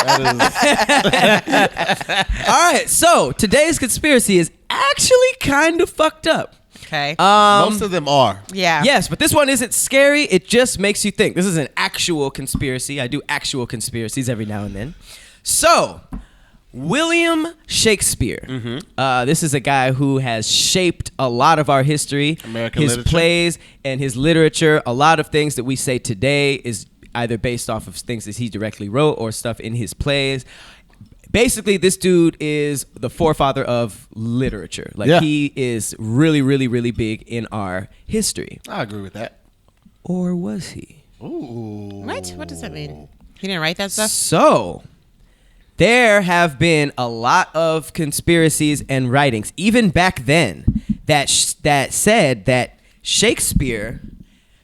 All right, so today's conspiracy is actually kind of fucked up. Okay. Most of them are. Yeah. Yes, but this one isn't scary. It just makes you think. This is an actual conspiracy. I do actual conspiracies every now and then. So, William Shakespeare. This is a guy who has shaped a lot of our history. American his literature. plays and his literature. A lot of things that we say today is either based off of things that he directly wrote or stuff in his plays. basically, this dude is the forefather of literature. Like he is really, really, really big in our history. I agree with that. Or was he? Ooh. What does that mean? He didn't write that stuff? So, there have been a lot of conspiracies and writings, even back then, that said that Shakespeare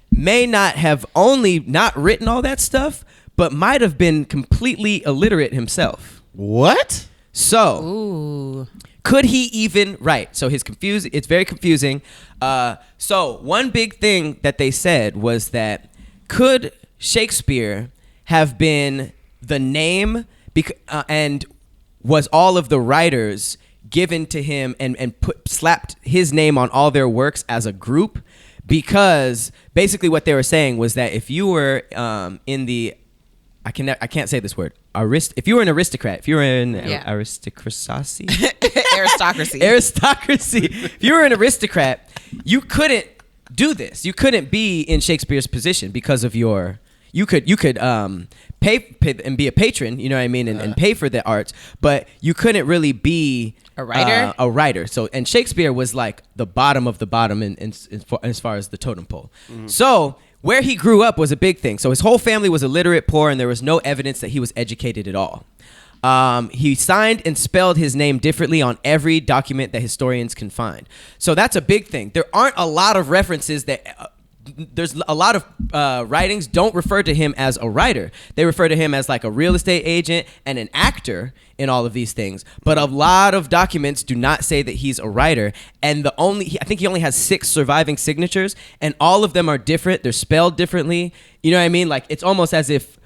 may not have only not written all that stuff, but might have been completely illiterate himself. What? So, could he even write? So it's very confusing. So one big thing that they said was that could Shakespeare have been the name and was all of the writers given to him and slapped his name on all their works as a group? Because basically what they were saying was that if you were in the I can't say this word. If you were an aristocrat, if you were an aristocracy, aristocracy. If you were an aristocrat, you couldn't do this. You couldn't be in Shakespeare's position because of your. You could pay and be a patron. You know what I mean, and pay for the arts, but you couldn't really be a writer. A writer. So and Shakespeare was like the bottom of the bottom as far as the totem pole. Mm-hmm. So. Where he grew up was a big thing. So his whole family was illiterate, poor, and there was no evidence that he was educated at all. He signed and spelled his name differently on every document that historians can find. So that's a big thing. There aren't a lot of references that... there's a lot of writings don't refer to him as a writer. They refer to him as like a real estate agent and an actor in all of these things. But a lot of documents do not say that he's a writer. And I think he only has 6 surviving signatures, and all of them are different. They're spelled differently. You know what I mean? Like it's almost as if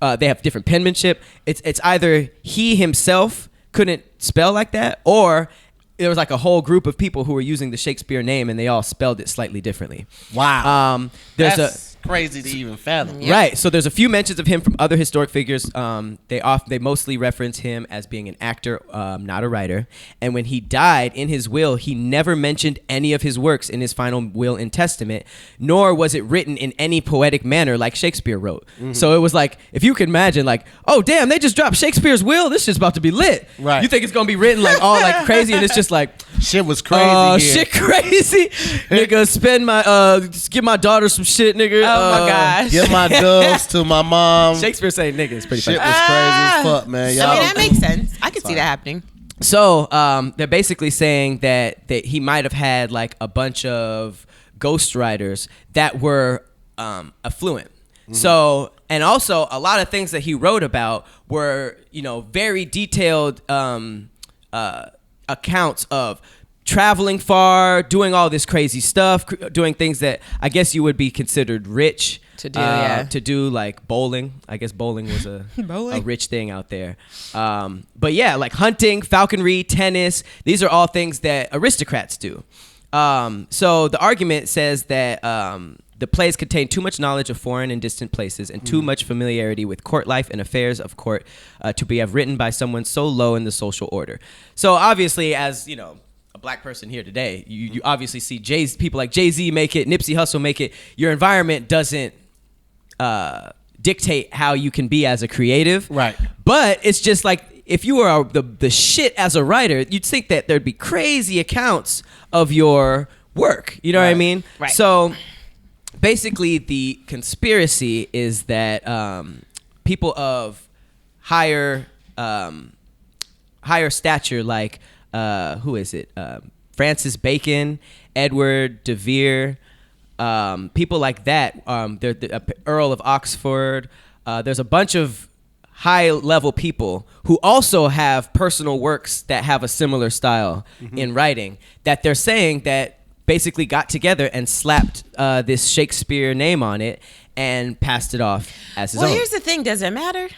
they have different penmanship. It's either he himself couldn't spell like that, or there was like a whole group of people who were using the Shakespeare name and they all spelled it slightly differently. Wow. That's crazy to even fathom. Yeah. Right. So there's a few mentions of him from other historic figures. They mostly reference him as being an actor, not a writer. And when he died, in his will, he never mentioned any of his works in his final will and testament, nor was it written in any poetic manner like Shakespeare wrote. Mm-hmm. So it was like, if you could imagine, like, oh damn, they just dropped Shakespeare's will. This shit's about to be lit. Right. You think it's gonna be written like all like crazy, and it's just like shit was crazy. Shit crazy. Nigga, give my daughter some shit, nigga. Oh my gosh. Give my doves to my mom. Shakespeare saying nigga is pretty shit funny. was crazy as fuck, man. I mean, that makes sense. I could see that happening. So they're basically saying that he might have had like a bunch of ghostwriters that were affluent. Mm-hmm. So, and also a lot of things that he wrote about were, very detailed accounts of traveling far, doing all this crazy stuff, doing things that I guess you would be considered rich to do. To do like bowling. I guess bowling was a rich thing out there. But yeah, like hunting, falconry, tennis. These are all things that aristocrats do. So the argument says that the plays contain too much knowledge of foreign and distant places and too much familiarity with court life and affairs of court to be written by someone so low in the social order. So obviously, as a black person here today, you obviously see people like Jay-Z make it, Nipsey Hussle make it. Your environment doesn't dictate how you can be as a creative. Right. But it's just like, if you were the shit as a writer, you'd think that there'd be crazy accounts of your work. You know what I mean? Right. So basically the conspiracy is that people of higher stature, like who is it? Francis Bacon, Edward de Vere, people like that. The Earl of Oxford. There's a bunch of high-level people who also have personal works that have a similar style in writing, that they're saying that basically got together and slapped this Shakespeare name on it and passed it off as his own. Well, here's the thing. Does it matter?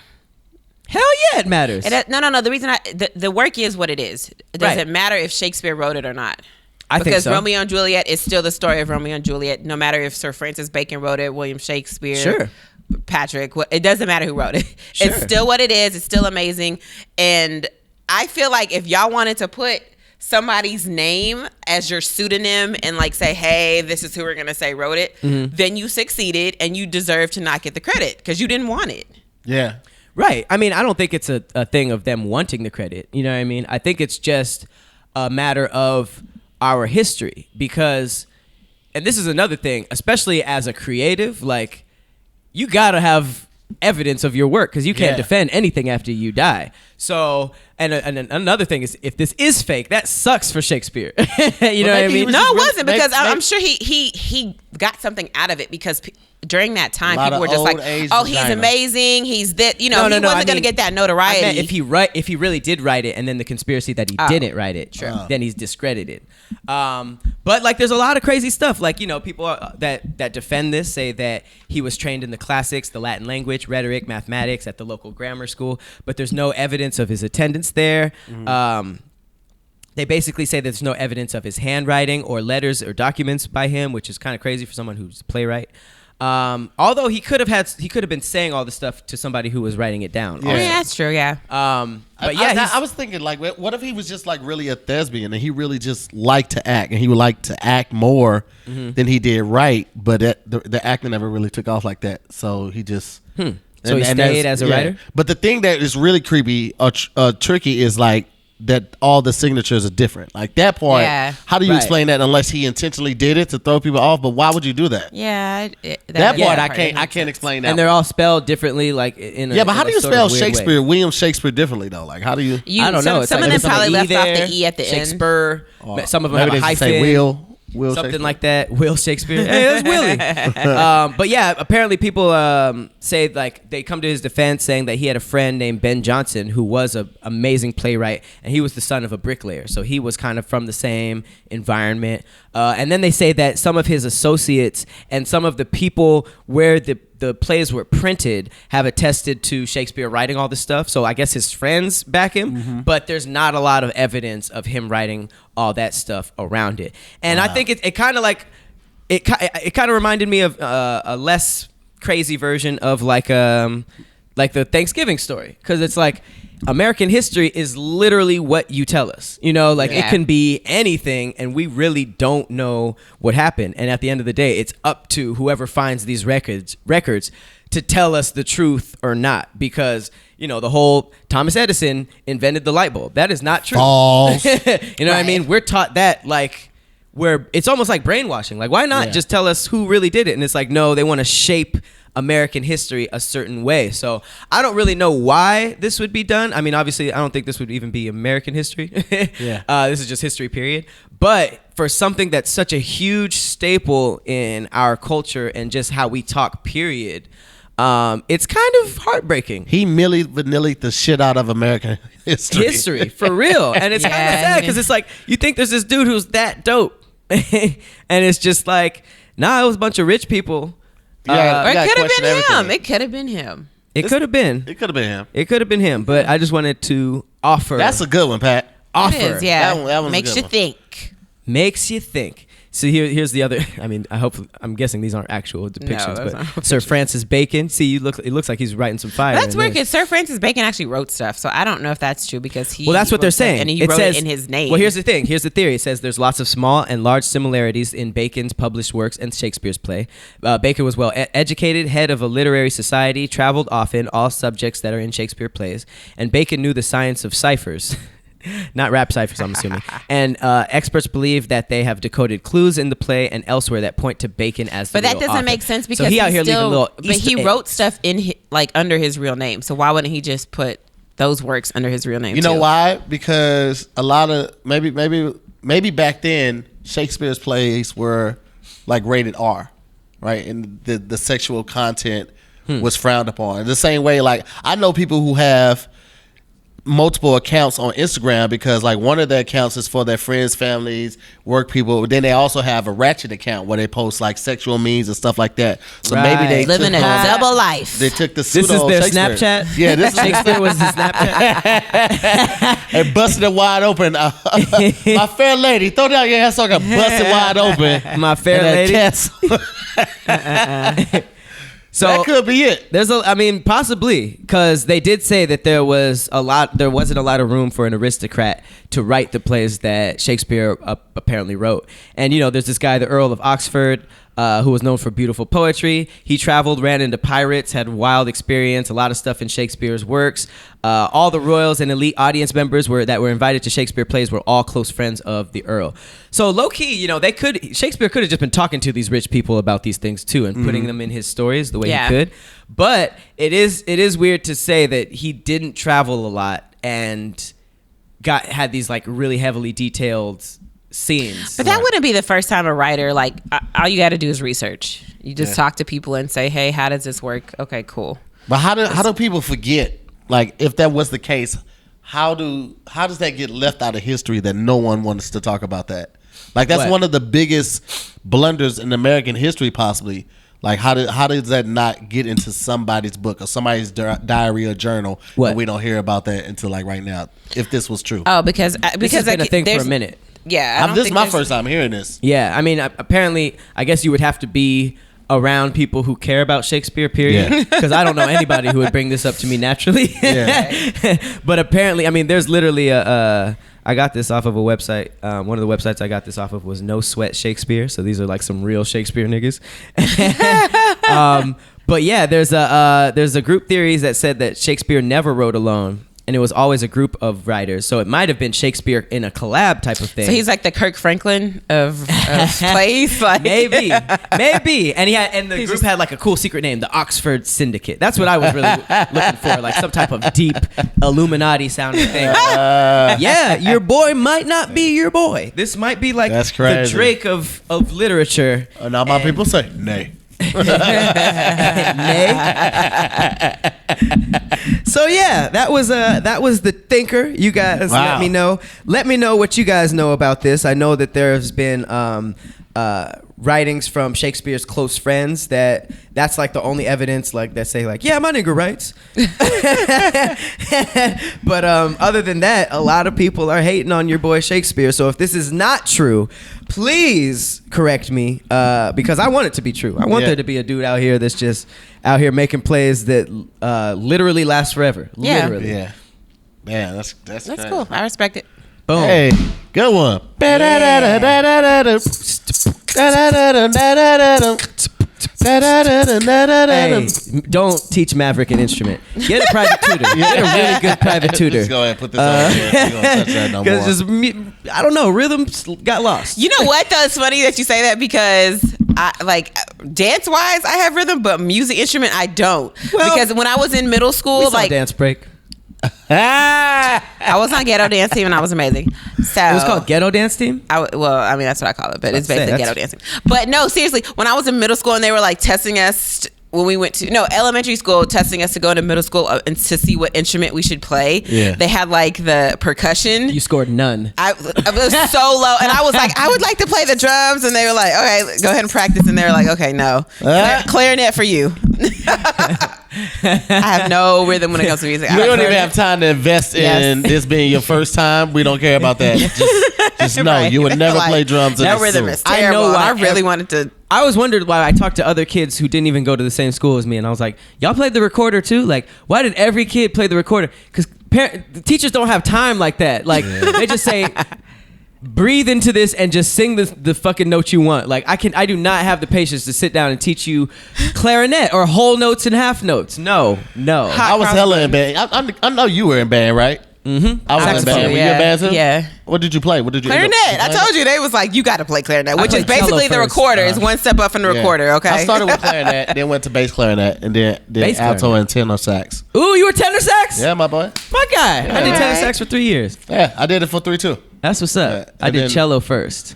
Hell yeah, it matters. No. The reason the work is what it is. Does it matter if Shakespeare wrote it or not? I think so. Because Romeo and Juliet is still the story of Romeo and Juliet, no matter if Sir Francis Bacon wrote it, William Shakespeare, sure, Patrick. It doesn't matter who wrote it. Sure. It's still what it is. It's still amazing. And I feel like if y'all wanted to put somebody's name as your pseudonym and like say, hey, this is who we're going to say wrote it, then you succeeded and you deserve to not get the credit because you didn't want it. Yeah. Right. I mean, I don't think it's a thing of them wanting the credit. You know what I mean? I think it's just a matter of our history because, and this is another thing, especially as a creative, like you gotta have evidence of your work because you can't defend anything after you die. So, and another thing is, if this is fake, that sucks for Shakespeare. You know what I mean? No, it wasn't because I'm sure he got something out of it because during that time people were just like, oh, he's amazing, he's that, you know, he wasn't going to get that notoriety. I meant if he really did write it, and then the conspiracy that he didn't write it, then he's discredited. But like, there's a lot of crazy stuff. Like, you know, people that defend this say that he was trained in the classics, the Latin language, rhetoric, mathematics at the local grammar school, but there's no evidence of his attendance there. They basically say there's no evidence of his handwriting or letters or documents by him, which is kind of crazy for someone who's a playwright. Although he could have been saying all this stuff to somebody who was writing it down. Yeah, that's true. Yeah. But yeah, I was thinking, like, what if he was just like really a thespian and he really just liked to act and he would like to act more than he did write, but the acting never really took off like that. So he just so he stayed as a writer. But the thing that is really creepy or tricky is like that all the signatures are different. Like that part, how do you explain that unless he intentionally did it to throw people off? But why would you do that? Yeah, that part I can't explain that. And they're all spelled differently, like in a, but how do you spell Shakespeare, William Shakespeare differently though? Like how do you? I don't know. Some of them probably left off the E at the end. Shakespeare. Some of them have a hyphen. Say Will something like that. Will Shakespeare. Hey, that's Willie. But yeah, apparently people say, like, they come to his defense saying that he had a friend named Ben Jonson who was an amazing playwright, and he was the son of a bricklayer, so he was kind of from the same environment. And then they say that some of his associates and some of the people where the plays were printed have attested to Shakespeare writing all this stuff. So I guess his friends back him, but there's not a lot of evidence of him writing all that stuff around it. And I think it kind of like, it kind of reminded me of a less crazy version of like the Thanksgiving story. Cause it's like, American history is literally what you tell us, you know, like it can be anything and we really don't know what happened. And at the end of the day, it's up to whoever finds these records to tell us the truth or not, because, you know, the whole Thomas Edison invented the light bulb. That is not true. False. You know what I mean? We're taught that, like, where it's almost like brainwashing. Like, why not just tell us who really did it? And it's like, no, they want to shape American history a certain way. So I don't really know why this would be done. I mean, obviously, I don't think this would even be American history. This is just history, period. But for something that's such a huge staple in our culture and just how we talk, period, it's kind of heartbreaking. He Milli Vanilli'd the shit out of American history. For real. And it's kind of sad because it's like, you think there's this dude who's that dope. And it's just like, nah, it was a bunch of rich people. Or it could have been him. It could have been him. It could have been. It could have been him. It could have been him. But I just wanted to offer. That's a good one, Pat. Offer. It is, yeah. That one's Makes a good you one. think. Makes you think. So here's the other. I mean, I'm guessing these aren't actual depictions, those but aren't Sir Francis Bacon. See, it looks like he's writing some fire. That's weird because Sir Francis Bacon actually wrote stuff, so I don't know if that's true because he. Well, that's what they're saying, and he wrote it in his name. Well, here's the thing. Here's the theory. It says there's lots of small and large similarities in Bacon's published works and Shakespeare's play. Bacon was well educated, head of a literary society, traveled often, all subjects that are in Shakespeare plays, and Bacon knew the science of ciphers. Not rap ciphers, I'm assuming. And experts believe that they have decoded clues in the play and elsewhere that point to Bacon as the But that real doesn't author. make sense because so he out here leaving little but Easter he eggs. wrote stuff in like under his real name. So why wouldn't he just put those works under his real name? You know why? Because a lot of maybe back then Shakespeare's plays were like rated R, right? And the sexual content was frowned upon. The same way, like I know people who have multiple accounts on Instagram because like one of their accounts is for their friends, families, work people. Then they also have a ratchet account where they post like sexual memes and stuff like that. So maybe they living a double life. They took the This is pseudo their Shakespeare. Snapchat. Yeah, this Shakespeare was his Snapchat. and busted it wide open. My fair lady, throw down your ass so I can bust it wide open. My fair lady. So that could be it. Possibly, because they did say that there wasn't a lot of room for an aristocrat to write the plays that Shakespeare apparently wrote. And you know, there's this guy, the Earl of Oxford, who was known for beautiful poetry. He traveled, ran into pirates, had wild experience, a lot of stuff in Shakespeare's works. All the royals and elite audience members that were invited to Shakespeare plays were all close friends of the Earl. So low key, Shakespeare could have just been talking to these rich people about these things too and putting them in his stories the way he could. But it is weird to say that he didn't travel a lot and had these like really heavily detailed scenes. But that wouldn't be the first time a writer, like, all you got to do is research. You just talk to people and say, hey, how does this work? Okay, cool. But how do people forget? Like, if that was the case, how does that get left out of history that no one wants to talk about that? Like, that's one of the biggest blunders in American history, possibly. Like, how does that not get into somebody's book or somebody's diary or journal? What? And we don't hear about that until like right now, if this was true. Oh, because this has been a thing for a minute. Yeah, This is my first time hearing this. Yeah, I mean, apparently, I guess you would have to be around people who care about Shakespeare, period. Because I don't know anybody who would bring this up to me naturally. Yeah. But apparently, I mean, there's literally I got this off of a website. One of the websites I got this off of was No Sweat Shakespeare. So these are like some real Shakespeare niggas. But yeah, there's a group theories that said that Shakespeare never wrote alone. And it was always a group of writers. So it might have been Shakespeare in a collab type of thing. So he's like the Kirk Franklin of plays? Like. Maybe. And the group had like a cool secret name, the Oxford Syndicate. That's what I was really looking for, like some type of deep Illuminati sounding thing. Yeah, your boy might not be your boy. This might be like the Drake of literature. Now my people say, nay. So yeah, that was the thinker. You guys, let me know what you guys know about this. I know that there's been writings from Shakespeare's close friends that's like the only evidence like that say like, yeah, my nigga writes. But other than that, a lot of people are hating on your boy Shakespeare. So if this is not true, please correct me, because I want it to be true. I want there to be a dude out here that's just out here making plays that literally last forever. Yeah. Literally. Yeah. Man, that's cool. I respect it. Boom. Hey, good one. Hey, don't teach Maverick an instrument. Get a private tutor. Get a really good private tutor. Let's go ahead and put this on here. We don't touch that no more. Because I don't know, rhythms got lost. You know what, though? It's funny that you say that because dance-wise, I have rhythm, but music instrument, I don't. Because when I was in middle school, we saw Dance Break. I was on Ghetto Dance Team and I was amazing. So it was called Ghetto Dance Team? That's what I call it, but it's basically Ghetto Dancing. But no, seriously, when I was in middle school and they were like testing us when we went to elementary school, testing us to go into middle school and to see what instrument we should play. Yeah. They had like the percussion. You scored none. I was so low, and I was like, I would like to play the drums, and they were like, okay, go ahead and practice, and they were like, okay, no, clarinet for you. I have no rhythm when it comes to music. You don't even have time to invest in this being your first time. We don't care about that. Just know you would never play drums. That rhythm is terrible. I know. I really wanted to. I always wondered why I talked to other kids who didn't even go to the same school as me, and I was like, y'all played the recorder too? Like, why did every kid play the recorder? Because teachers don't have time like that. Like, they just say, breathe into this and just sing the fucking note you want. Like, I do not have the patience to sit down and teach you clarinet or whole notes and half notes. No. I was hella in band. I know you were in band, right? Mm-hmm. I was in band. Were you in band too? Yeah. What did you play? Clarinet. I told you they was like, you got to play clarinet, which is basically the recorder. It's one step up from the recorder. Okay. I started with clarinet, then went to bass clarinet, and then alto and tenor sax. Ooh, you were tenor sax? Yeah, my boy. My guy. Yeah. I did tenor sax for 3 years. Yeah, I did it for 3 too. That's what's up. I did cello first.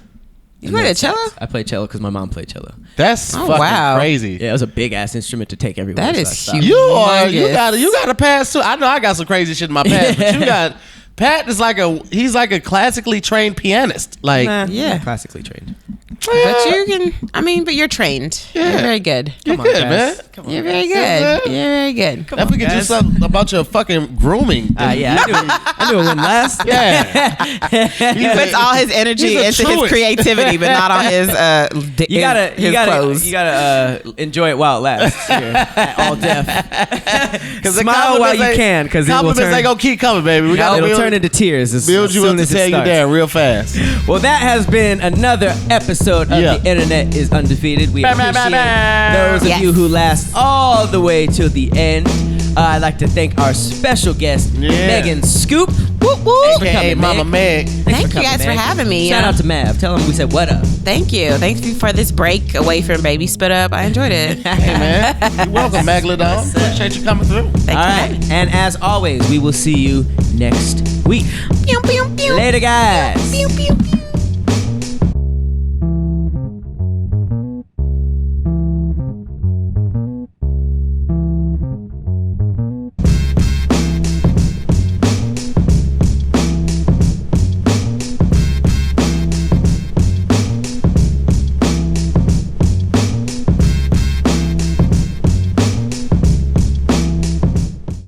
You played cello? I played cello because my mom played cello. That's fucking crazy. Yeah, it was a big ass instrument to take everywhere. That is huge. You got a pass too. I know I got some crazy shit in my past, but you got. Pat is he's like a classically trained pianist. Like, classically trained. But you can, but you're trained. Yeah. You're very good. You're good, man. You're very good. You're very good. If we could do something about your fucking grooming. I knew it wouldn't last. Yeah. He puts all his energy into his creativity, but not on his clothes. You gotta enjoy it while it lasts. Here, at all deaf. Smile while you can, because compliments ain't gonna keep coming, baby. It'll turn into tears as build you soon up to as tear you down real fast. Well, that has been another episode episode of The Internet is Undefeated. We appreciate those of you who last all the way to the end. I'd like to thank our special guest, Megan Scoop. Hey, Mama Meg. Thank you guys for having me. Shout out to Mav. Tell him we said what up. Thank you. Thank you for this break away from Baby Spit Up. I enjoyed it. Hey, man. You're welcome, Megalodon. Appreciate you coming through. Thank All right. And as always, we will see you next week. Pew, pew, pew. Later, guys. Pew, pew, pew.